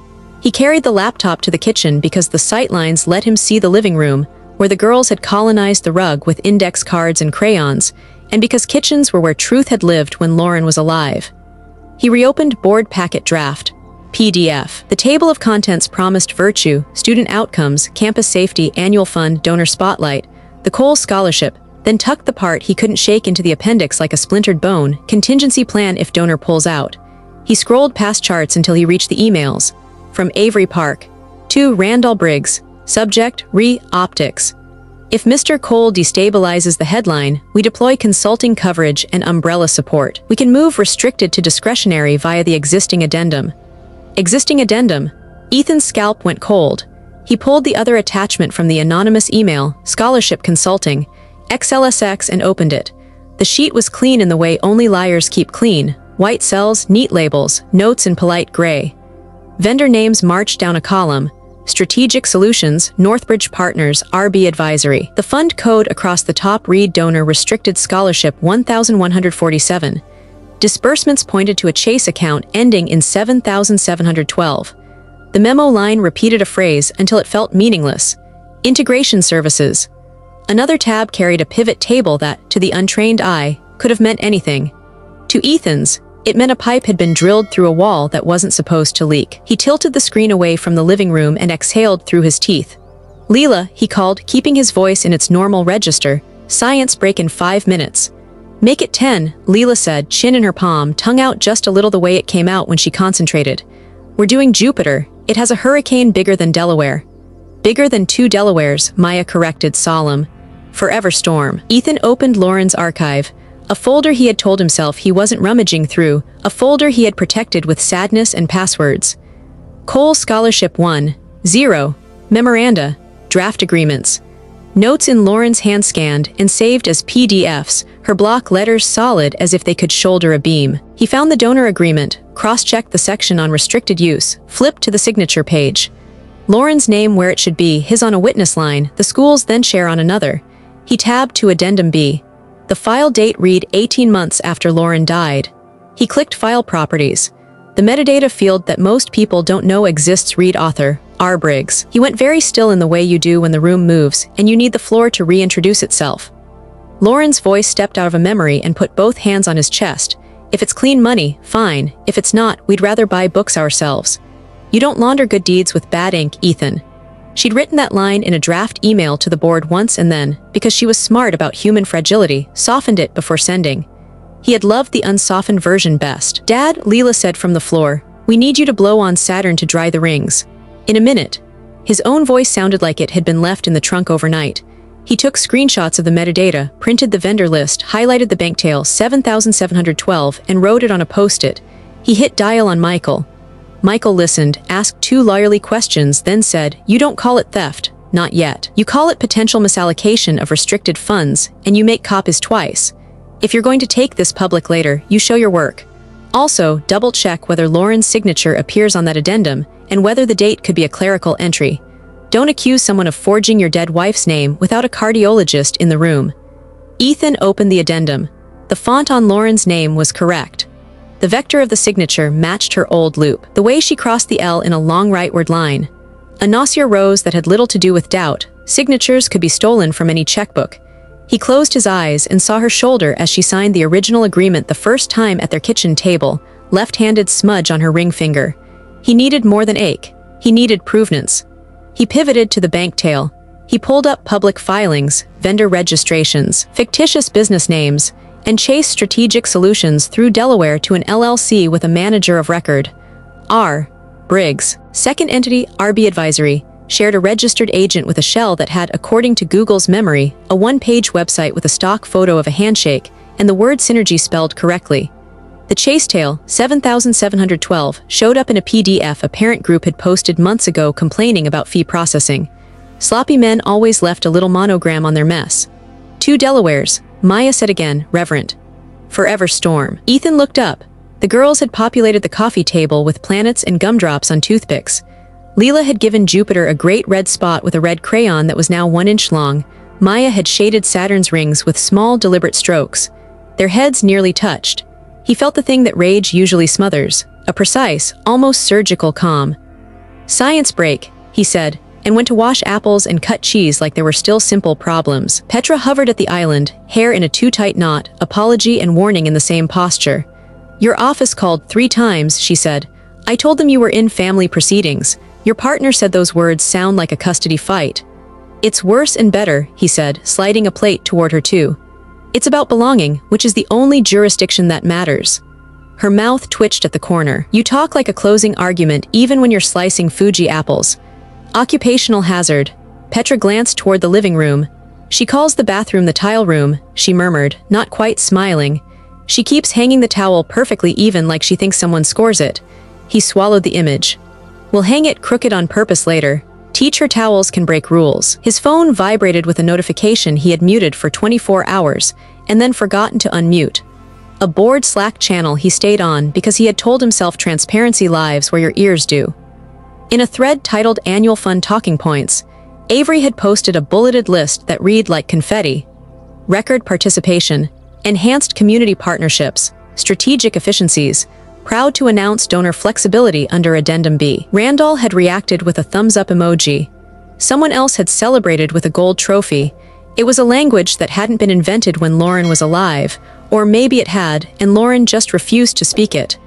He carried the laptop to the kitchen because the sightlines let him see the living room, where the girls had colonized the rug with index cards and crayons, and because kitchens were where truth had lived when Lauren was alive. He reopened board packet draft. PDF. The table of contents promised virtue, student outcomes, campus safety, annual fund, donor spotlight, the Cole scholarship, then tucked the part he couldn't shake into the appendix like a splintered bone, contingency plan if donor pulls out. He scrolled past charts until he reached the emails. From Avery Park. To Randall Briggs. Subject, Optics. If Mr. Cole destabilizes the headline, we deploy consulting coverage and umbrella support. We can move restricted to discretionary via the existing addendum. Existing addendum. Ethan's scalp went cold. He pulled the other attachment from the anonymous email, Scholarship Consulting, XLSX, and opened it. The sheet was clean in the way only liars keep clean. White cells, neat labels, notes in polite gray. Vendor names marched down a column. Strategic Solutions, Northbridge Partners, RB Advisory. The fund code across the top read donor restricted scholarship 1147. Disbursements pointed to a Chase account ending in 7712. The memo line repeated a phrase until it felt meaningless. Integration Services. Another tab carried a pivot table that, to the untrained eye, could have meant anything. To Ethan's, it meant a pipe had been drilled through a wall that wasn't supposed to leak. He tilted the screen away from the living room and exhaled through his teeth. Leela, he called, keeping his voice in its normal register. Science break in 5 minutes. Make it 10, Leela said, chin in her palm, tongue out just a little the way it came out when she concentrated. We're doing Jupiter. It has a hurricane bigger than Delaware. Bigger than 2 Delawares, Maya corrected, solemn. Forever storm. Ethan opened Lauren's archive. A folder he had told himself he wasn't rummaging through, a folder he had protected with sadness and passwords. Cole Scholarship 1, 0, Memoranda, Draft Agreements. Notes in Lauren's hand scanned and saved as PDFs, her block letters solid as if they could shoulder a beam. He found the donor agreement, cross-checked the section on restricted use, flipped to the signature page. Lauren's name where it should be, his on a witness line, the school's then share on another. He tabbed to Addendum B. The file date read 18 months after Lauren died. He clicked File Properties. The metadata field that most people don't know exists read Author, R. Briggs. He went very still in the way you do when the room moves and you need the floor to reintroduce itself. Lauren's voice stepped out of a memory and put both hands on his chest. If it's clean money, fine. If it's not, we'd rather buy books ourselves. You don't launder good deeds with bad ink, Ethan. She'd written that line in a draft email to the board once and then, because she was smart about human fragility, softened it before sending. He had loved the unsoftened version best. Dad, Leela said from the floor, we need you to blow on Saturn to dry the rings. In a minute. His own voice sounded like it had been left in the trunk overnight. He took screenshots of the metadata, printed the vendor list, highlighted the bank tail 7712, and wrote it on a post-it. He hit dial on Michael. Michael listened, asked 2 lawyerly questions, then said, you don't call it theft. Not yet. You call it potential misallocation of restricted funds, and you make copies twice. If you're going to take this public later, you show your work. Also, double-check whether Lauren's signature appears on that addendum, and whether the date could be a clerical entry. Don't accuse someone of forging your dead wife's name without a cardiologist in the room. Ethan opened the addendum. The font on Lauren's name was correct. The vector of the signature matched her old loop, the way she crossed the L in a long rightward line. A nausea rose that had little to do with doubt. Signatures could be stolen from any checkbook. He closed his eyes and saw her shoulder as she signed the original agreement the first time at their kitchen table, left-handed smudge on her ring finger. He needed more than ache. He needed provenance. He pivoted to the bank tail. He pulled up public filings, vendor registrations, fictitious business names, and chased Strategic Solutions through Delaware to an LLC with a manager of record. R. Briggs. Second entity, RB Advisory, shared a registered agent with a shell that had, according to Google's memory, a one-page website with a stock photo of a handshake and the word synergy spelled correctly. The chase tail, 7712, showed up in a PDF a parent group had posted months ago complaining about fee processing. Sloppy men always left a little monogram on their mess. 2 Delawares, Maya said again, reverent. Forever storm. Ethan looked up. The girls had populated the coffee table with planets and gumdrops on toothpicks. Leela had given Jupiter a great red spot with a red crayon that was now 1 inch long. Maya had shaded Saturn's rings with small, deliberate strokes. Their heads nearly touched. He felt the thing that rage usually smothers, a precise, almost surgical calm. Science break, he said, and went to wash apples and cut cheese like there were still simple problems. Petra hovered at the island, hair in a too-tight knot, apology and warning in the same posture. Your office called 3 times, she said. I told them you were in family proceedings. Your partner said those words sound like a custody fight. It's worse and better, he said, sliding a plate toward her too. It's about belonging, which is the only jurisdiction that matters. Her mouth twitched at the corner. You talk like a closing argument even when you're slicing Fuji apples. Occupational hazard. Petra glanced toward the living room. She calls the bathroom the tile room, she murmured, not quite smiling. She keeps hanging the towel perfectly even like she thinks someone scores it. He swallowed the image. We'll hang it crooked on purpose later. Teach her towels can break rules. His phone vibrated with a notification he had muted for 24 hours, and then forgotten to unmute. A bored Slack channel he stayed on because he had told himself transparency lives where your ears do. In a thread titled Annual Fund Talking Points, Avery had posted a bulleted list that read like confetti: record participation, enhanced community partnerships, strategic efficiencies, proud to announce donor flexibility under Addendum B. Randall had reacted with a thumbs-up emoji. Someone else had celebrated with a gold trophy. It was a language that hadn't been invented when Lauren was alive, or maybe it had, and Lauren just refused to speak it.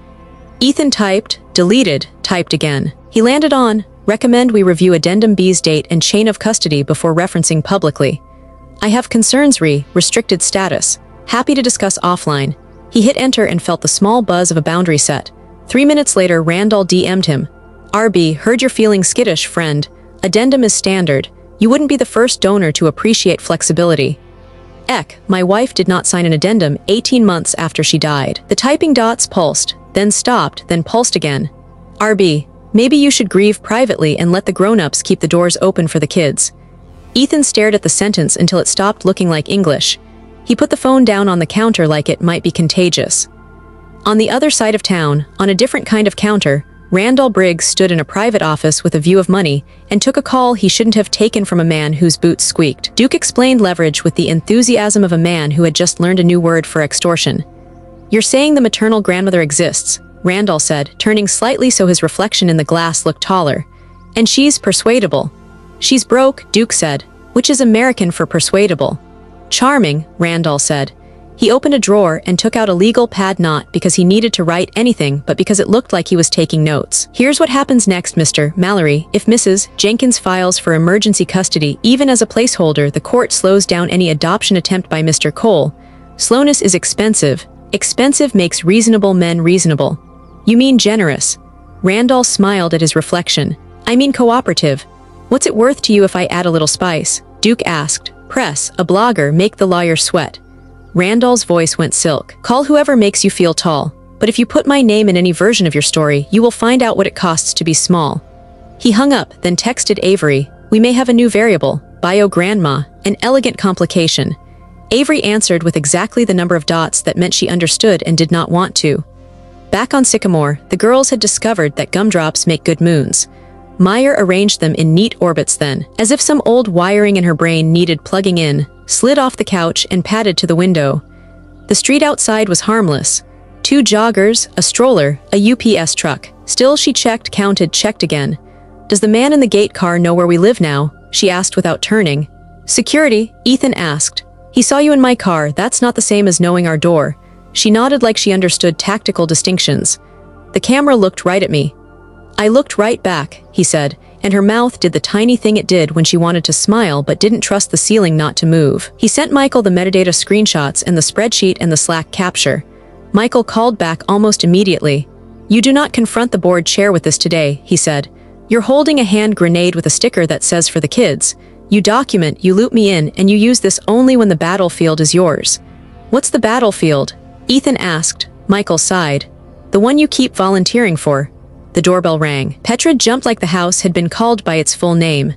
Ethan typed, deleted, typed again. He landed on, recommend we review Addendum B's date and chain of custody before referencing publicly. I have concerns restricted status. Happy to discuss offline. He hit enter and felt the small buzz of a boundary set. 3 minutes later, Randall DM'd him. RB, heard you're feeling skittish, friend. Addendum is standard. You wouldn't be the first donor to appreciate flexibility. My wife did not sign an addendum 18 months after she died. The typing dots pulsed, then stopped, then pulsed again. RB, maybe you should grieve privately and let the grown-ups keep the doors open for the kids. Ethan stared at the sentence until it stopped looking like English. He put the phone down on the counter like it might be contagious. On the other side of town, on a different kind of counter, Randall Briggs stood in a private office with a view of money and took a call he shouldn't have taken from a man whose boots squeaked. Duke explained leverage with the enthusiasm of a man who had just learned a new word for extortion. You're saying the maternal grandmother exists, Randall said, turning slightly so his reflection in the glass looked taller. And she's persuadable. She's broke, Duke said, which is American for persuadable. Charming, Randall said. He opened a drawer and took out a legal pad, not because he needed to write anything, but because it looked like he was taking notes. Here's what happens next, Mr. Mallory. If Mrs. Jenkins files for emergency custody, even as a placeholder, the court slows down any adoption attempt by Mr. Cole. Slowness is expensive. Expensive makes reasonable men reasonable. You mean generous. Randall smiled at his reflection. I mean cooperative. What's it worth to you if I add a little spice? Duke asked. Press, a blogger, make the lawyer sweat. Randall's voice went silk. Call whoever makes you feel tall. But if you put my name in any version of your story, you will find out what it costs to be small. He hung up, then texted Avery. We may have a new variable. Bio grandma. An elegant complication. Avery answered with exactly the number of dots that meant she understood and did not want to. Back on Sycamore, the girls had discovered that gumdrops make good moons. Meyer arranged them in neat orbits then, as if some old wiring in her brain needed plugging in, slid off the couch and padded to the window. The street outside was harmless. 2 joggers, a stroller, a UPS truck. Still she checked, counted, checked again. Does the man in the gate car know where we live now? She asked without turning. Security, Ethan asked. He saw you in my car, that's not the same as knowing our door. She nodded like she understood tactical distinctions. The camera looked right at me. I looked right back, he said, and her mouth did the tiny thing it did when she wanted to smile but didn't trust the ceiling not to move. He sent Michael the metadata screenshots and the spreadsheet and the Slack capture. Michael called back almost immediately. You do not confront the board chair with this today, he said. You're holding a hand grenade with a sticker that says for the kids. You document, you loop me in, and you use this only when the battlefield is yours. What's the battlefield? Ethan asked. Michael sighed. The one you keep volunteering for. The doorbell rang. Petra jumped like the house had been called by its full name.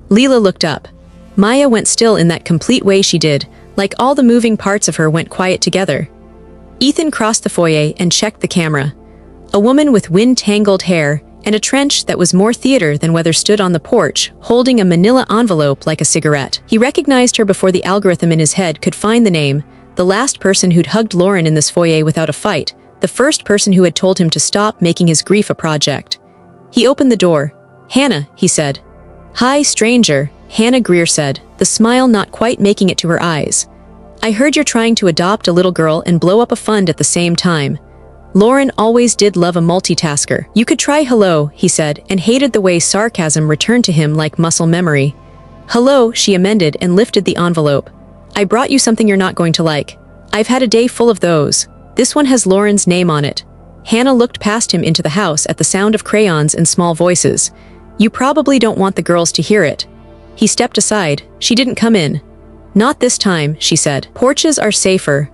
Leela looked up. Maya went still in that complete way she did, like all the moving parts of her went quiet together. Ethan crossed the foyer and checked the camera. A woman with wind-tangled hair and a trench that was more theater than weather stood on the porch, holding a manila envelope like a cigarette. He recognized her before the algorithm in his head could find the name, the last person who'd hugged Lauren in this foyer without a fight, the first person who had told him to stop making his grief a project. He opened the door. Hannah, he said. Hi, stranger, Hannah Greer said, the smile not quite making it to her eyes. I heard you're trying to adopt a little girl and blow up a fund at the same time. Lauren always did love a multitasker. You could try hello, he said, and hated the way sarcasm returned to him like muscle memory. Hello, she amended and lifted the envelope. I brought you something you're not going to like. I've had a day full of those. This one has Lauren's name on it. Hannah looked past him into the house at the sound of crayons and small voices. You probably don't want the girls to hear it. He stepped aside. She didn't come in. Not this time, she said. Porches are safer.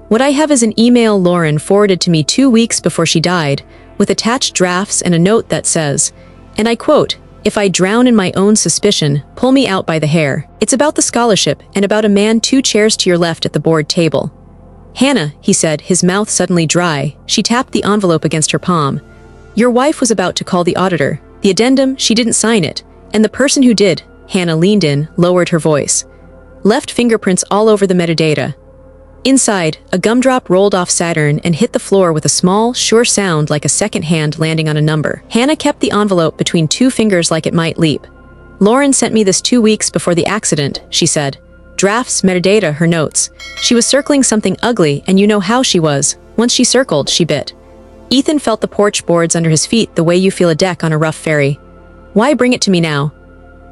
What I have is an email Lauren forwarded to me 2 weeks before she died, with attached drafts and a note that says, and I quote, if I drown in my own suspicion, pull me out by the hair. It's about the scholarship and about a man 2 chairs to your left at the board table. Hannah, he said, his mouth suddenly dry. She tapped the envelope against her palm. Your wife was about to call the auditor. The The addendum, she didn't sign it. And the person who did, Hannah leaned in, lowered her voice. Left fingerprints all over the metadata. Inside, a gumdrop rolled off Saturn and hit the floor with a small, sure sound like a second hand landing on a number. Hannah kept the envelope between two fingers like it might leap. Lauren sent me this 2 weeks before the accident, she said. Drafts, metadata, her notes. She was circling something ugly, and you know how she was. Once she circled, she bit. Ethan felt the porch boards under his feet the way you feel a deck on a rough ferry. Why bring it to me now?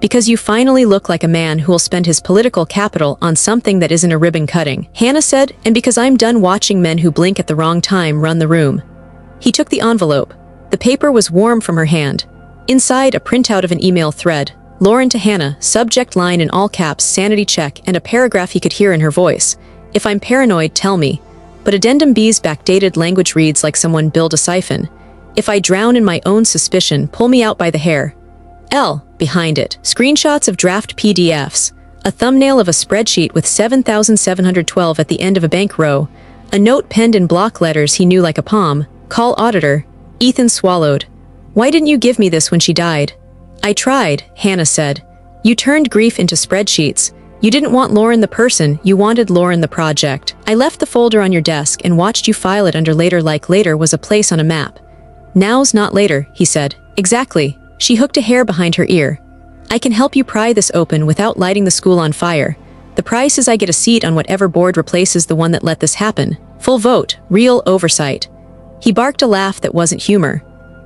Because you finally look like a man who will spend his political capital on something that isn't a ribbon cutting, Hannah said, and because I'm done watching men who blink at the wrong time run the room. He took the envelope. The paper was warm from her hand. Inside, a printout of an email thread. Lauren to Hannah, subject line in all caps, sanity check, and a paragraph he could hear in her voice. If I'm paranoid, tell me. But addendum B's backdated language reads like someone built a siphon. If I drown in my own suspicion, pull me out by the hair. L. Behind it. Screenshots of draft PDFs. A thumbnail of a spreadsheet with 7,712 at the end of a bank row. A note penned in block letters he knew like a palm. Call auditor. Ethan swallowed. Why didn't you give me this when she died? I tried, Hannah said. You turned grief into spreadsheets. You didn't want Lauren the person, you wanted Lauren the project. I left the folder on your desk and watched you file it under later like later was a place on a map. Now's not later, he said. Exactly. She hooked a hair behind her ear. I can help you pry this open without lighting the school on fire. The price is I get a seat on whatever board replaces the one that let this happen. Full vote, real oversight. He barked a laugh that wasn't humor.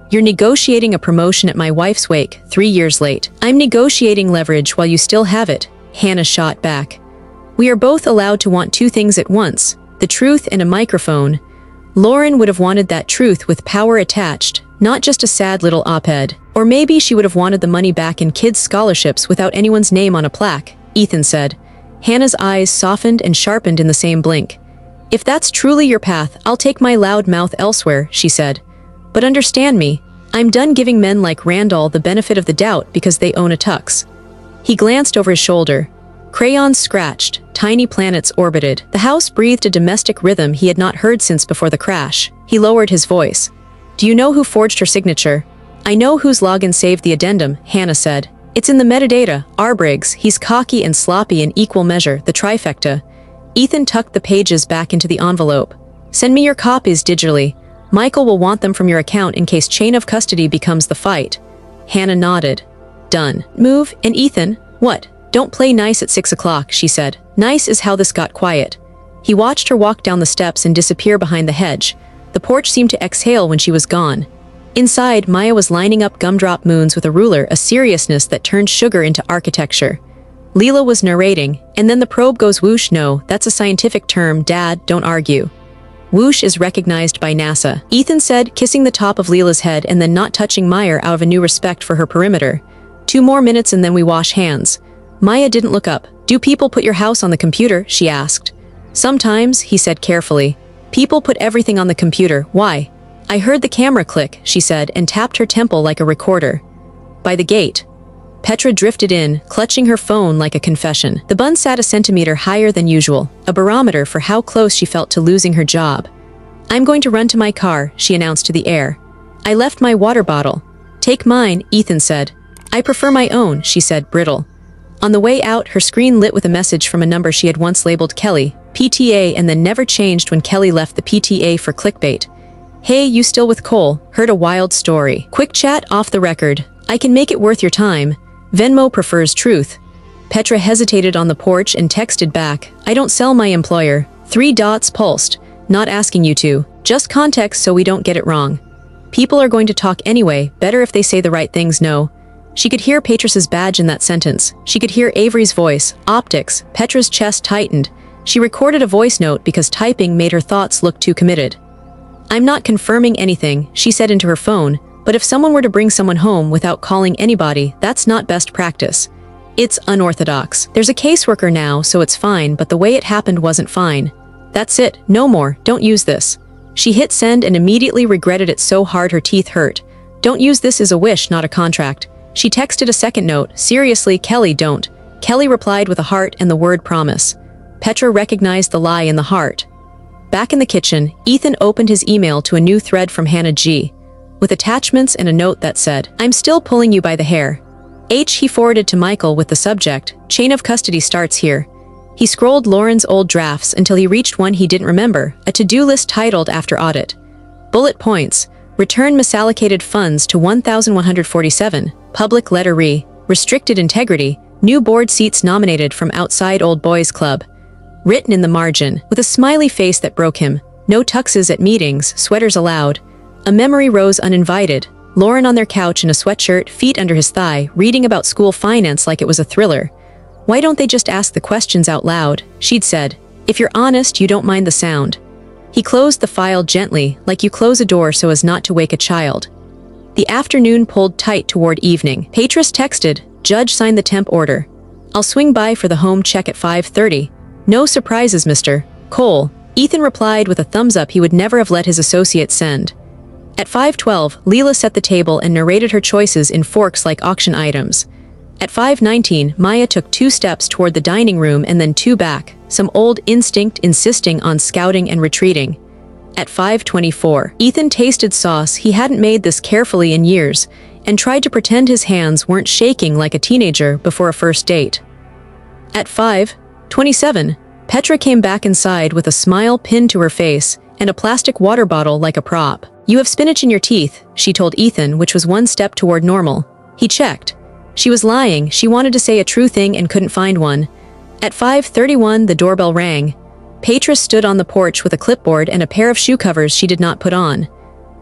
You're negotiating a promotion at my wife's wake, 3 years late. I'm negotiating leverage while you still have it, Hannah shot back. We are both allowed to want two things at once, the truth and a microphone. Lauren would have wanted that truth with power attached, not just a sad little op-ed. Or maybe she would have wanted the money back in kids' scholarships without anyone's name on a plaque, Ethan said. Hannah's eyes softened and sharpened in the same blink. If that's truly your path, I'll take my loud mouth elsewhere, she said. But understand me, I'm done giving men like Randall the benefit of the doubt because they own a tux. He glanced over his shoulder. Crayons scratched, tiny planets orbited. The house breathed a domestic rhythm he had not heard since before the crash. He lowered his voice. Do you know who forged her signature? I know whose login saved the addendum, Hannah said. It's in the metadata, R. Briggs. He's cocky and sloppy in equal measure, the trifecta. Ethan tucked the pages back into the envelope. Send me your copies digitally. Michael will want them from your account in case chain of custody becomes the fight. Hannah nodded. Done. Move, and Ethan, what? Don't play nice at 6 o'clock, she said. Nice is how this got quiet. He watched her walk down the steps and disappear behind the hedge. The porch seemed to exhale when she was gone. Inside, Maya was lining up gumdrop moons with a ruler, a seriousness that turned sugar into architecture. Leela was narrating, and then the probe goes whoosh. No, that's a scientific term, Dad, don't argue. Whoosh is recognized by NASA, Ethan said, kissing the top of Leela's head and then not touching Maya out of a new respect for her perimeter. 2 more minutes and then we wash hands. Maya didn't look up. Do people put your house on the computer? She asked. Sometimes, he said carefully. People put everything on the computer. Why? I heard the camera click, she said, and tapped her temple like a recorder. By the gate. Petra drifted in, clutching her phone like a confession. The bun sat a centimeter higher than usual, a barometer for how close she felt to losing her job. I'm going to run to my car, she announced to the air. I left my water bottle. Take mine, Ethan said. I prefer my own, she said, brittle. On the way out, her screen lit with a message from a number she had once labeled Kelly, PTA, and then never changed when Kelly left the PTA for clickbait. Hey, you still with Cole? Heard a wild story. Quick chat off the record. I can make it worth your time. Venmo prefers truth. Petra hesitated on the porch and texted back, I don't sell my employer. 3 dots pulsed. Not asking you to. Just context so we don't get it wrong. People are going to talk anyway, better if they say the right things. No. She could hear Petrus's badge in that sentence. She could hear Avery's voice. Optics. Petra's chest tightened. She recorded a voice note because typing made her thoughts look too committed. I'm not confirming anything, she said into her phone, but if someone were to bring someone home without calling anybody, that's not best practice. It's unorthodox. There's a caseworker now, so it's fine, but the way it happened wasn't fine. That's it, no more, don't use this. She hit send and immediately regretted it so hard her teeth hurt. Don't use this is a wish, not a contract. She texted a second note, seriously, Kelly, don't. Kelly replied with a heart and the word promise. Petra recognized the lie in the heart. Back in the kitchen, Ethan opened his email to a new thread from Hannah G. with attachments and a note that said, "I'm still pulling you by the hair." He forwarded to Michael with the subject, "Chain of custody starts here." He scrolled Lauren's old drafts until he reached one he didn't remember, a to-do list titled after audit. Bullet points: return misallocated funds to 1,147, public letter re, restricted integrity, new board seats nominated from outside old boys club. Written in the margin, with a smiley face that broke him, no tuxes at meetings, sweaters allowed. A memory rose uninvited, Lauren on their couch in a sweatshirt, feet under his thigh, reading about school finance like it was a thriller. "Why don't they just ask the questions out loud?" she'd said. "If you're honest, you don't mind the sound." He closed the file gently, like you close a door so as not to wake a child. The afternoon pulled tight toward evening. Patris texted, "Judge signed the temp order. I'll swing by for the home check at 5:30. No surprises, Mr. Cole." Ethan replied with a thumbs up he would never have let his associate send. At 5:12, Leela set the table and narrated her choices in forks like auction items. At 5:19, Maya took 2 steps toward the dining room and then 2 back, some old instinct insisting on scouting and retreating. At 5:24, Ethan tasted sauce he hadn't made this carefully in years and tried to pretend his hands weren't shaking like a teenager before a first date. At 5:27, Petra came back inside with a smile pinned to her face and a plastic water bottle like a prop. "You have spinach in your teeth," she told Ethan, which was 1 step toward normal. He checked. She was lying. She wanted to say a true thing and couldn't find one. At 5:31, the doorbell rang. Patris stood on the porch with a clipboard and a pair of shoe covers she did not put on.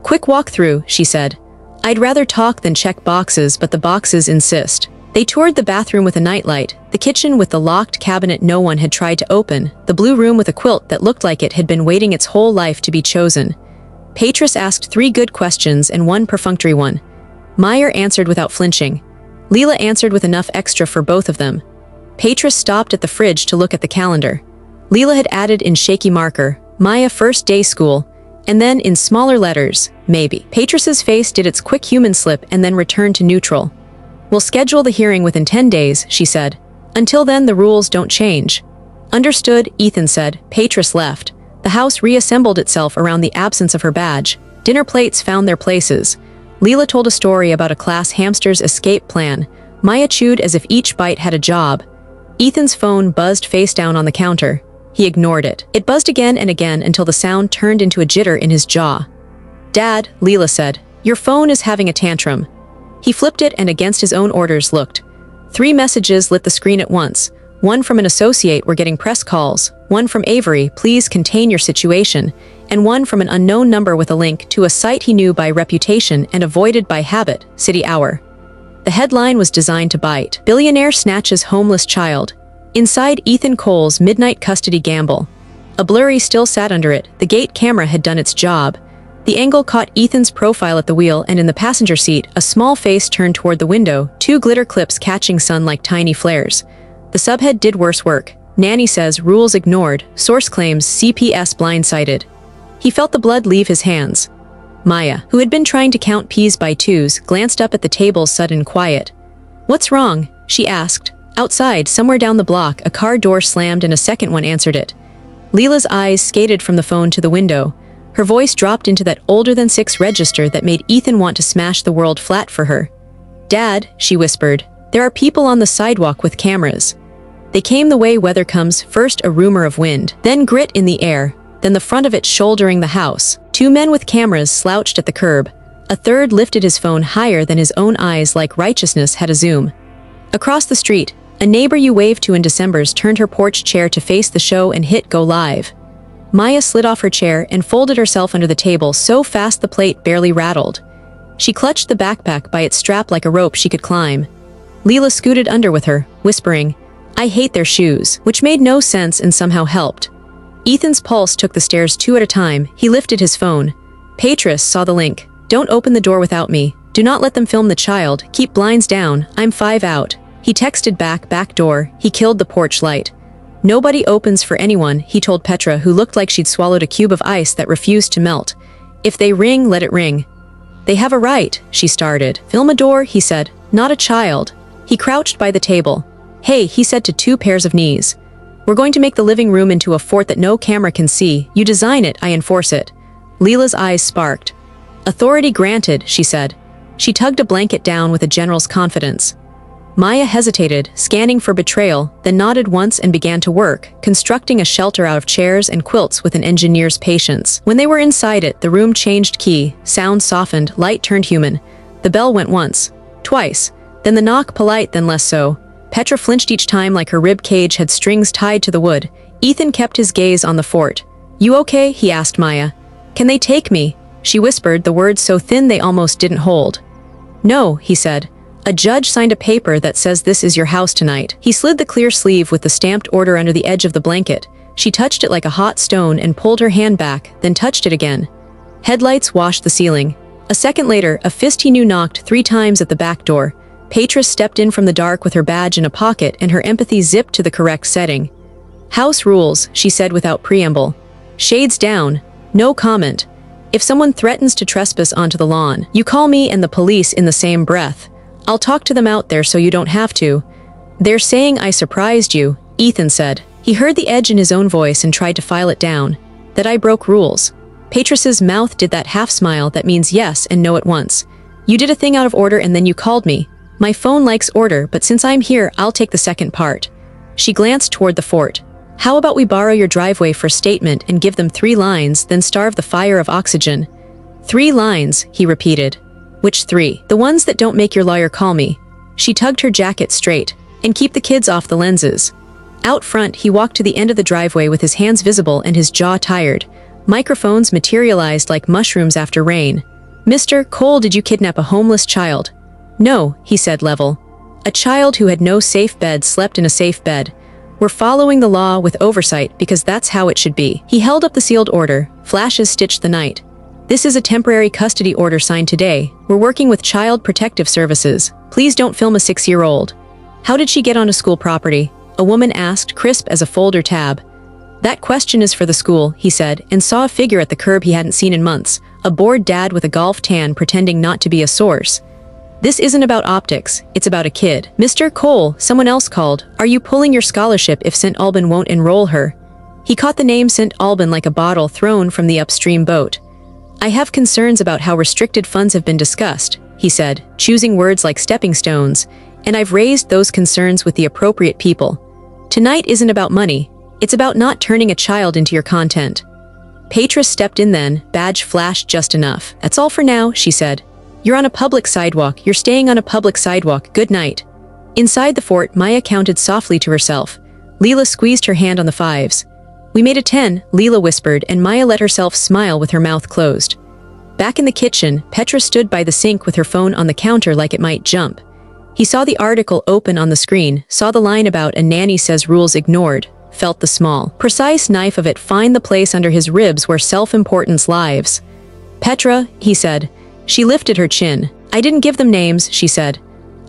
"Quick walkthrough," she said. "I'd rather talk than check boxes, but the boxes insist." They toured the bathroom with a nightlight, the kitchen with the locked cabinet no one had tried to open, the blue room with a quilt that looked like it had been waiting its whole life to be chosen. Patris asked 3 good questions and 1 perfunctory one. Meyer answered without flinching. Leela answered with enough extra for both of them. Patris stopped at the fridge to look at the calendar. Leela had added in shaky marker, "Maya first day school," and then in smaller letters, "maybe." Patris's face did its quick human slip and then returned to neutral. "We'll schedule the hearing within 10 days, she said. "Until then, the rules don't change." "Understood," Ethan said. Patris left. The house reassembled itself around the absence of her badge. Dinner plates found their places. Leela told a story about a class hamster's escape plan. Maya chewed as if each bite had a job. Ethan's phone buzzed face down on the counter. He ignored it. It buzzed again and again until the sound turned into a jitter in his jaw. "Dad," Leela said, "your phone is having a tantrum." He flipped it and against his own orders looked. 3 messages lit the screen at once. One from an associate, "We're getting press calls." One from Avery, "Please contain your situation." And one from an unknown number with a link to a site he knew by reputation and avoided by habit, City Hour. The headline was designed to bite. "Billionaire snatches homeless child." Inside Ethan Cole's midnight custody gamble. A blurry still sat under it. The gate camera had done its job. The angle caught Ethan's profile at the wheel, and in the passenger seat, a small face turned toward the window, 2 glitter clips catching sun like tiny flares. The subhead did worse work. "Nanny says rules ignored. Source claims CPS blindsided." He felt the blood leave his hands. Maya, who had been trying to count peas by 2s, glanced up at the table's sudden quiet. "What's wrong?" she asked. Outside, somewhere down the block, a car door slammed and a second one answered it. Leela's eyes skated from the phone to the window. Her voice dropped into that older-than-6 register that made Ethan want to smash the world flat for her. "Dad," she whispered, "there are people on the sidewalk with cameras." They came the way weather comes, first a rumor of wind, then grit in the air, then the front of it shouldering the house. 2 men with cameras slouched at the curb. A third lifted his phone higher than his own eyes like righteousness had a zoom. Across the street, a neighbor you waved to in December's turned her porch chair to face the show and hit go live. Maya slid off her chair and folded herself under the table so fast the plate barely rattled. She clutched the backpack by its strap like a rope she could climb. Leela scooted under with her, whispering, "I hate their shoes," which made no sense and somehow helped. Ethan's pulse took the stairs 2 at a time. He lifted his phone. Patris saw the link. "Don't open the door without me. Do not let them film the child. Keep blinds down. I'm 5 out." He texted back door. He killed the porch light. "Nobody opens for anyone," he told Petra, who looked like she'd swallowed a cube of ice that refused to melt. "If they ring, let it ring." "They have a right," she started. "Film a door," he said. "Not a child." He crouched by the table. "Hey," he said to 2 pairs of knees. "We're going to make the living room into a fort that no camera can see. You design it, I enforce it." Leela's eyes sparked. Authority granted, she said. She tugged a blanket down with a general's confidence. Maya hesitated, scanning for betrayal, then nodded once and began to work, constructing a shelter out of chairs and quilts with an engineer's patience. When they were inside it, the room changed key, sound softened, light turned human. The bell went once, twice, then the knock polite, then less so. Petra flinched each time like her rib cage had strings tied to the wood. Ethan kept his gaze on the fort. "You okay?" he asked Maya. "Can they take me?" She whispered, the words so thin they almost didn't hold. "No," he said. "A judge signed a paper that says this is your house tonight." He slid the clear sleeve with the stamped order under the edge of the blanket. She touched it like a hot stone and pulled her hand back, then touched it again. Headlights washed the ceiling. A second later, a fist he knew knocked 3 times at the back door. Petra stepped in from the dark with her badge in a pocket and her empathy zipped to the correct setting. "House rules," she said without preamble. "Shades down. No comment. If someone threatens to trespass onto the lawn, you call me and the police in the same breath. I'll talk to them out there so you don't have to." "They're saying I surprised you," Ethan said. He heard the edge in his own voice and tried to file it down. "That I broke rules." Petrus's mouth did that half-smile that means yes and no at once. "You did a thing out of order and then you called me. My phone likes order, but since I'm here, I'll take the second part." She glanced toward the fort. "How about we borrow your driveway for a statement and give them 3 lines, then starve the fire of oxygen?" "3 lines," he repeated. "Which 3? The ones that don't make your lawyer call me." She tugged her jacket straight. "And keep the kids off the lenses." Out front, he walked to the end of the driveway with his hands visible and his jaw tired. Microphones materialized like mushrooms after rain. "Mr. Cole, did you kidnap a homeless child?" "No," he said level. "A child who had no safe bed slept in a safe bed. We're following the law with oversight because that's how it should be." He held up the sealed order. Flashes stitched the night. "This is a temporary custody order signed today. We're working with Child Protective Services. Please don't film a 6-year-old." "How did she get onto school property?" a woman asked, crisp as a folder tab. "That question is for the school," he said, and saw a figure at the curb he hadn't seen in months, a bored dad with a golf tan pretending not to be a source. "This isn't about optics, it's about a kid." "Mr. Cole," someone else called, "are you pulling your scholarship if St. Alban won't enroll her?" He caught the name St. Alban like a bottle thrown from the upstream boat. "I have concerns about how restricted funds have been discussed," he said, choosing words like stepping stones, "and I've raised those concerns with the appropriate people. Tonight isn't about money, it's about not turning a child into your content." Petra stepped in then, badge flashed just enough. "That's all for now," she said. "You're on a public sidewalk, you're staying on a public sidewalk, good night." Inside the fort, Maya counted softly to herself. Leela squeezed her hand on the 5s. "We made a 10, Leela whispered, and Maya let herself smile with her mouth closed. Back in the kitchen, Petra stood by the sink with her phone on the counter like it might jump. He saw the article open on the screen, saw the line about "a nanny says rules ignored," felt the small, precise knife of it find the place under his ribs where self-importance lives. "Petra," he said. She lifted her chin. "I didn't give them names," she said.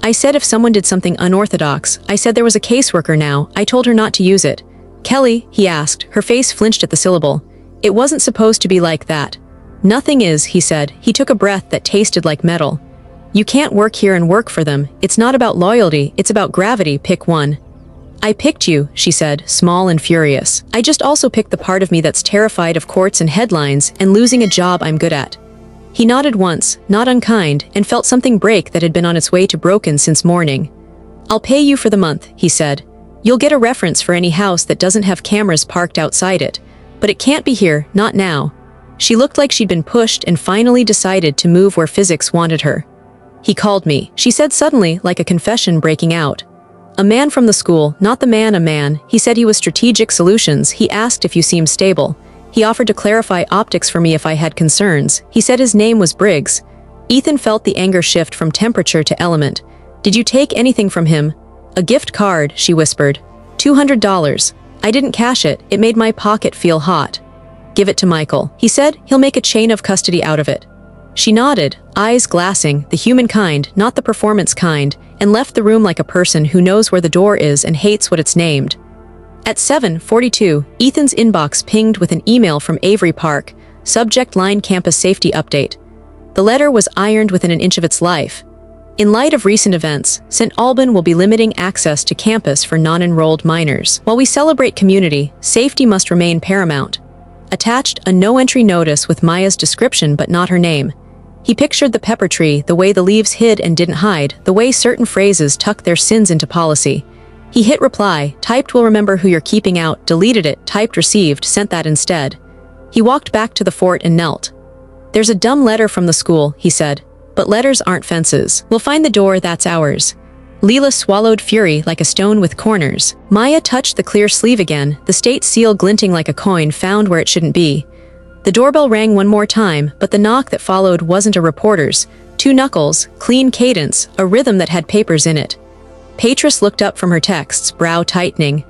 "I said if someone did something unorthodox, I said there was a caseworker now, I told her not to use it." "Kelly," he asked, her face flinched at the syllable. "It wasn't supposed to be like that." "Nothing is," he said. He took a breath that tasted like metal. "You can't work here and work for them. It's not about loyalty, it's about gravity, pick one." "I picked you," she said, small and furious. "I just also picked the part of me that's terrified of courts and headlines and losing a job I'm good at." He nodded once, not unkind, and felt something break that had been on its way to broken since morning. "I'll pay you for the month," he said. "You'll get a reference for any house that doesn't have cameras parked outside it. But it can't be here, not now." She looked like she'd been pushed and finally decided to move where physics wanted her. "He called me," she said suddenly, like a confession breaking out. "A man from the school, not the man a man. He said he was Strategic Solutions. He asked if you seemed stable. He offered to clarify optics for me if I had concerns. He said his name was Briggs." Ethan felt the anger shift from temperature to element. "Did you take anything from him?" "A gift card," she whispered. $200. I didn't cash it. It made my pocket feel hot." "Give it to Michael," he said. "He'll make a chain of custody out of it." She nodded, eyes glassing, the human kind, not the performance kind, and left the room like a person who knows where the door is and hates what it's named. At 7:42, Ethan's inbox pinged with an email from Avery Park, subject line campus safety update. The letter was ironed within an inch of its life. In light of recent events, St. Alban will be limiting access to campus for non-enrolled minors. While we celebrate community, safety must remain paramount. Attached, a no-entry notice with Maya's description but not her name. He pictured the pepper tree, the way the leaves hid and didn't hide, the way certain phrases tucked their sins into policy. He hit reply, typed will remember who you're keeping out, deleted it, typed received, sent that instead. He walked back to the fort and knelt. There's a dumb letter from the school, he said. But letters aren't fences. We'll find the door, that's ours. Leela swallowed fury like a stone with corners. Maya touched the clear sleeve again, the state seal glinting like a coin found where it shouldn't be. The doorbell rang one more time, but the knock that followed wasn't a reporter's. 2 knuckles, clean cadence, a rhythm that had papers in it. Patris looked up from her texts, brow tightening.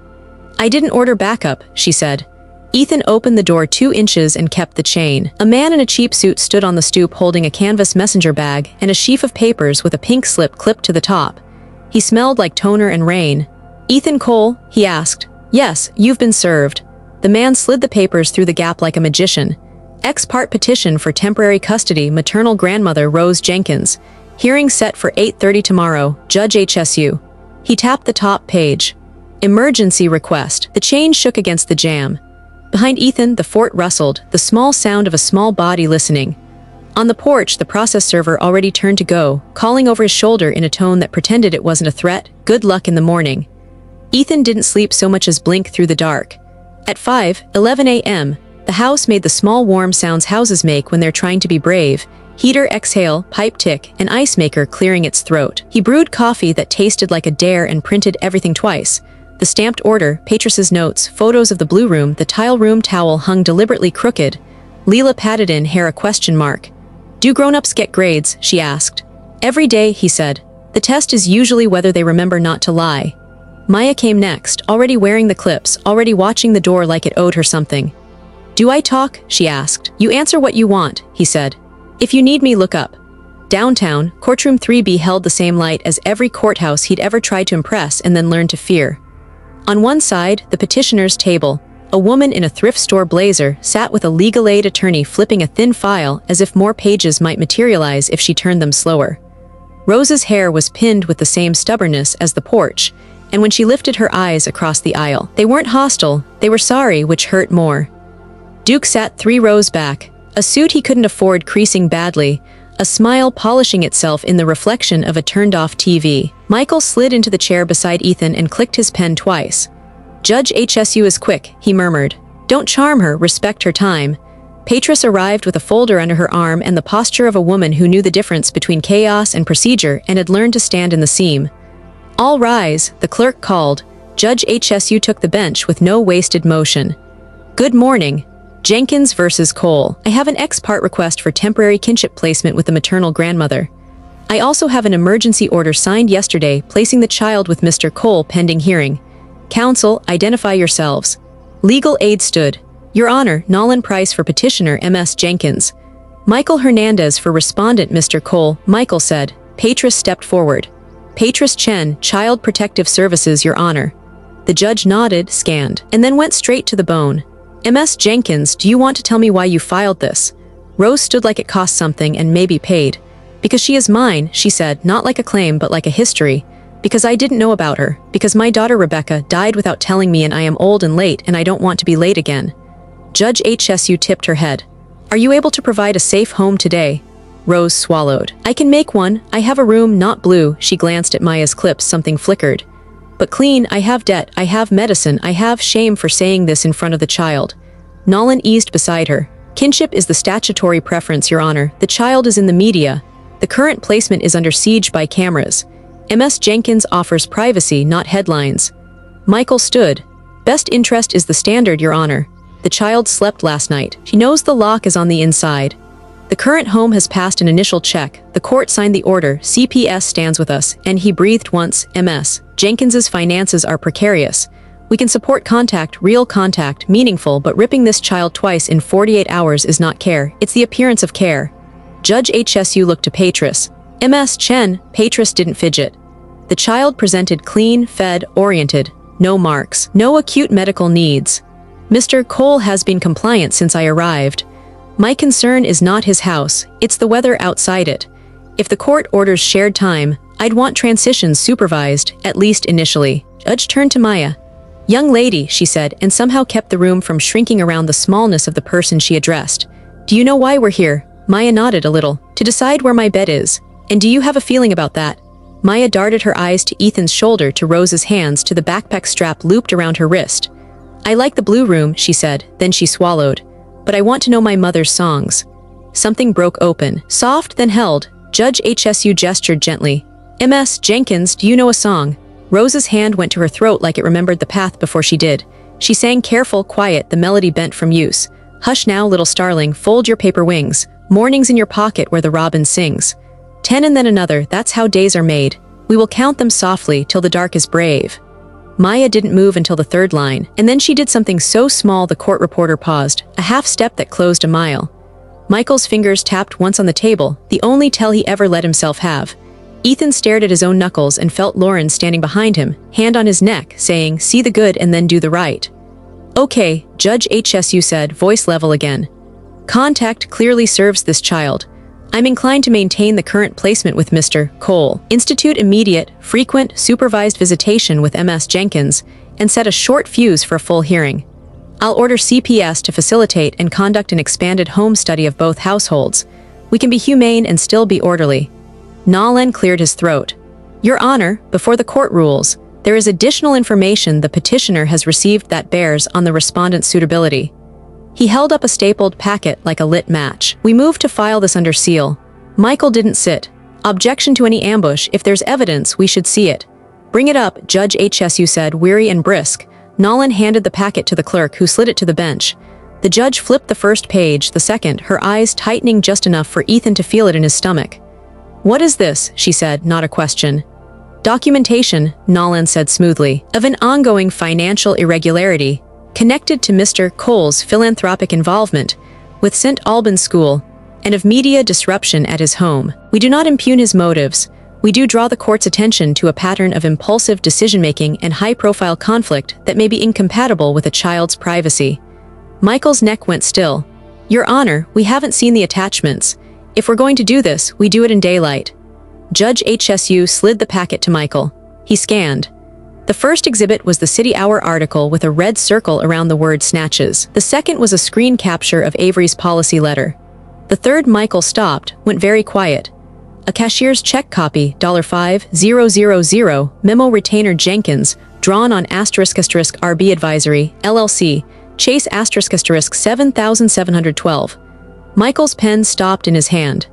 I didn't order backup, she said. Ethan opened the door 2 inches and kept the chain. A man in a cheap suit stood on the stoop holding a canvas messenger bag and a sheaf of papers with a pink slip clipped to the top. He smelled like toner and rain. Ethan Cole? He asked. Yes, you've been served. The man slid the papers through the gap like a magician. Ex parte petition for temporary custody, maternal grandmother Rose Jenkins. Hearing set for 8:30 tomorrow, Judge HSU. He tapped the top page. Emergency request. The chain shook against the jamb. Behind Ethan, the fort rustled, the small sound of a small body listening. On the porch, the process server already turned to go, calling over his shoulder in a tone that pretended it wasn't a threat. Good luck in the morning. Ethan didn't sleep so much as blink through the dark. At 5:11 a.m., the house made the small warm sounds houses make when they're trying to be brave. Heater exhale, pipe tick, an ice maker clearing its throat. He brewed coffee that tasted like a dare and printed everything twice. The stamped order, Patris's notes, photos of the blue room, the tile room towel hung deliberately crooked. Leela patted in hair a question mark. Do grown-ups get grades? She asked. Every day, he said. The test is usually whether they remember not to lie. Maya came next, already wearing the clips, already watching the door like it owed her something. Do I talk? She asked. You answer what you want, he said. If you need me, look up. Downtown, courtroom 3B held the same light as every courthouse he'd ever tried to impress and then learned to fear. On one side, the petitioner's table. A woman in a thrift store blazer sat with a legal aid attorney flipping a thin file as if more pages might materialize if she turned them slower. Rose's hair was pinned with the same stubbornness as the porch, and when she lifted her eyes across the aisle, they weren't hostile, they were sorry, which hurt more. Duke sat 3 rows back, a suit he couldn't afford creasing badly, a smile polishing itself in the reflection of a turned-off TV. Michael slid into the chair beside Ethan and clicked his pen twice. Judge HSU is quick, he murmured. Don't charm her, respect her time. Patris arrived with a folder under her arm and the posture of a woman who knew the difference between chaos and procedure and had learned to stand in the seam. All rise, the clerk called. Judge HSU took the bench with no wasted motion. Good morning. Jenkins versus Cole. I have an ex parte request for temporary kinship placement with the maternal grandmother. I also have an emergency order signed yesterday placing the child with Mr. Cole pending hearing. Counsel, identify yourselves. Legal aid stood. Your Honor, Nolan Price for petitioner M.S. Jenkins. Michael Hernandez for respondent Mr. Cole, Michael said. Patris stepped forward. Patris Chen, Child Protective Services, Your Honor. The judge nodded, scanned, and then went straight to the bone. M.S. Jenkins, do you want to tell me why you filed this? Rose stood like it cost something and maybe paid. Because she is mine, she said, not like a claim but like a history. Because I didn't know about her. Because my daughter Rebecca died without telling me and I am old and late and I don't want to be late again. Judge HSU tipped her head. Are you able to provide a safe home today? Rose swallowed. I can make one. I have a room, not blue. She glanced at Maya's clips, something flickered. But clean, I have debt, I have medicine, I have shame for saying this in front of the child. Nolan eased beside her. Kinship is the statutory preference, Your Honor. The child is in the media. The current placement is under siege by cameras. M.S. Jenkins offers privacy, not headlines. Michael stood. Best interest is the standard, Your Honor. The child slept last night. She knows the lock is on the inside. The current home has passed an initial check. The court signed the order. CPS stands with us. And he breathed once. M.S. Jenkins's finances are precarious. We can support contact, real contact, meaningful, but ripping this child twice in 48 hours is not care. It's the appearance of care. Judge HSU looked to Patris. M.S. Chen, Patris didn't fidget. The child presented clean, fed, oriented. No marks. No acute medical needs. Mr. Cole has been compliant since I arrived. My concern is not his house, it's the weather outside it. If the court orders shared time, I'd want transitions supervised, at least initially. Judge turned to Maya. Young lady, she said, and somehow kept the room from shrinking around the smallness of the person she addressed. Do you know why we're here? Maya nodded a little. To decide where my bed is. And do you have a feeling about that? Maya darted her eyes to Ethan's shoulder to Rose's hands to the backpack strap looped around her wrist. I like the blue room, she said, then she swallowed. But I want to know my mother's songs. Something broke open. Soft, then held. Judge HSU gestured gently. Ms. Jenkins, do you know a song? Rose's hand went to her throat like it remembered the path before she did. She sang careful, quiet, the melody bent from use. Hush now, little starling, fold your paper wings. Morning's in your pocket where the robin sings. 10 and then another, that's how days are made. We will count them softly till the dark is brave. Maya didn't move until the third line, and then she did something so small the court reporter paused, a half step that closed a mile. Michael's fingers tapped once on the table, the only tell he ever let himself have. Ethan stared at his own knuckles and felt Lauren standing behind him, hand on his neck, saying, see the good and then do the right. Okay, Judge HSU said, voice level again. Contact clearly serves this child. I'm inclined to maintain the current placement with Mr. Cole. Institute immediate, frequent, supervised visitation with Ms. Jenkins, and set a short fuse for a full hearing. I'll order CPS to facilitate and conduct an expanded home study of both households. We can be humane and still be orderly. Nolan cleared his throat. Your Honor, before the court rules, there is additional information the petitioner has received that bears on the respondent's suitability. He held up a stapled packet like a lit match. We move to file this under seal. Michael didn't sit. Objection to any ambush. If there's evidence, we should see it. Bring it up, Judge HSU said, weary and brisk. Nolan handed the packet to the clerk, who slid it to the bench. The judge flipped the first page, the second, her eyes tightening just enough for Ethan to feel it in his stomach. What is this? She said, not a question. Documentation, Nolan said smoothly, of an ongoing financial irregularity connected to Mr. Cole's philanthropic involvement with St. Albans School, and of media disruption at his home. We do not impugn his motives. We do draw the court's attention to a pattern of impulsive decision-making and high-profile conflict that may be incompatible with a child's privacy. Michael's neck went still. Your Honor, we haven't seen the attachments. If we're going to do this, we do it in daylight. Judge HSU slid the packet to Michael. He scanned. The first exhibit was the City Hour article with a red circle around the word snatches. The second was a screen capture of Avery's policy letter. The third, Michael stopped, went very quiet. A cashier's check copy, $5,000, memo retainer Jenkins, drawn on *** RB Advisory, LLC, Chase *** 7712. Michael's pen stopped in his hand.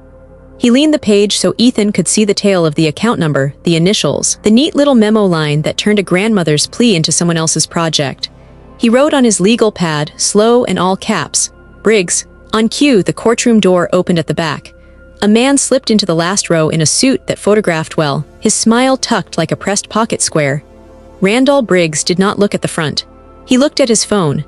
He leaned the page so Ethan could see the tail of the account number, the initials, the neat little memo line that turned a grandmother's plea into someone else's project. He wrote on his legal pad, slow and all caps, Briggs. On cue, the courtroom door opened at the back. A man slipped into the last row in a suit that photographed well, his smile tucked like a pressed pocket square. Randall Briggs did not look at the front. He looked at his phone.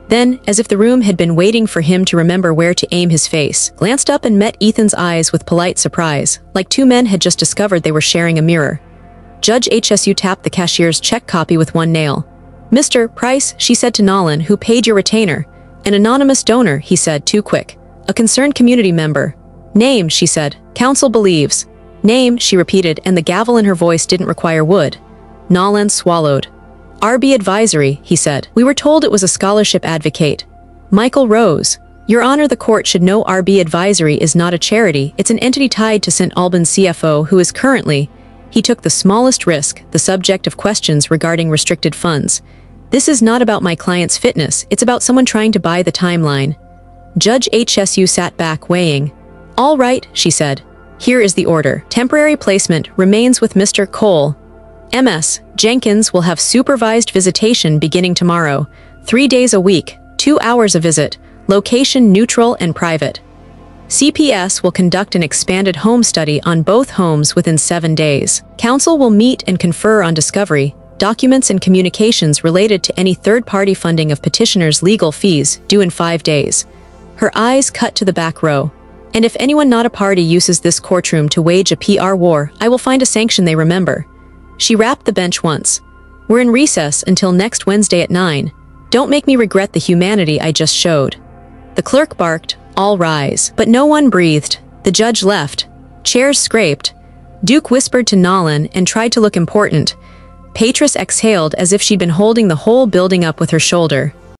Then, as if the room had been waiting for him to remember where to aim his face, glanced up and met Ethan's eyes with polite surprise, like two men had just discovered they were sharing a mirror. Judge HSU tapped the cashier's check copy with one nail. Mr. Price, she said to Nolan, who paid your retainer. An anonymous donor, he said, too quick. A concerned community member. Name, she said. Counsel believes. Name, she repeated, and the gavel in her voice didn't require wood. Nolan swallowed. RB Advisory, he said. We were told it was a scholarship advocate. Michael rose. Your Honor, the court should know RB Advisory is not a charity. It's an entity tied to St. Albans CFO who is currently, he took the smallest risk, the subject of questions regarding restricted funds. This is not about my client's fitness, it's about someone trying to buy the timeline. Judge HSU sat back, weighing. All right, she said. Here is the order. Temporary placement remains with Mr. Cole. Ms. Jenkins will have supervised visitation beginning tomorrow. 3 days a week, 2 hours a visit, location neutral and private. CPS will conduct an expanded home study on both homes within 7 days. Counsel will meet and confer on discovery, documents and communications related to any third-party funding of petitioner's legal fees due in 5 days. Her eyes cut to the back row. And if anyone not a party uses this courtroom to wage a PR war, I will find a sanction they remember. She rapped the bench once. We're in recess until next Wednesday at 9. Don't make me regret the humanity I just showed. The clerk barked, all rise, but no one breathed. The judge left. Chairs scraped. Duke whispered to Nolan and tried to look important. Patris exhaled as if she'd been holding the whole building up with her shoulder.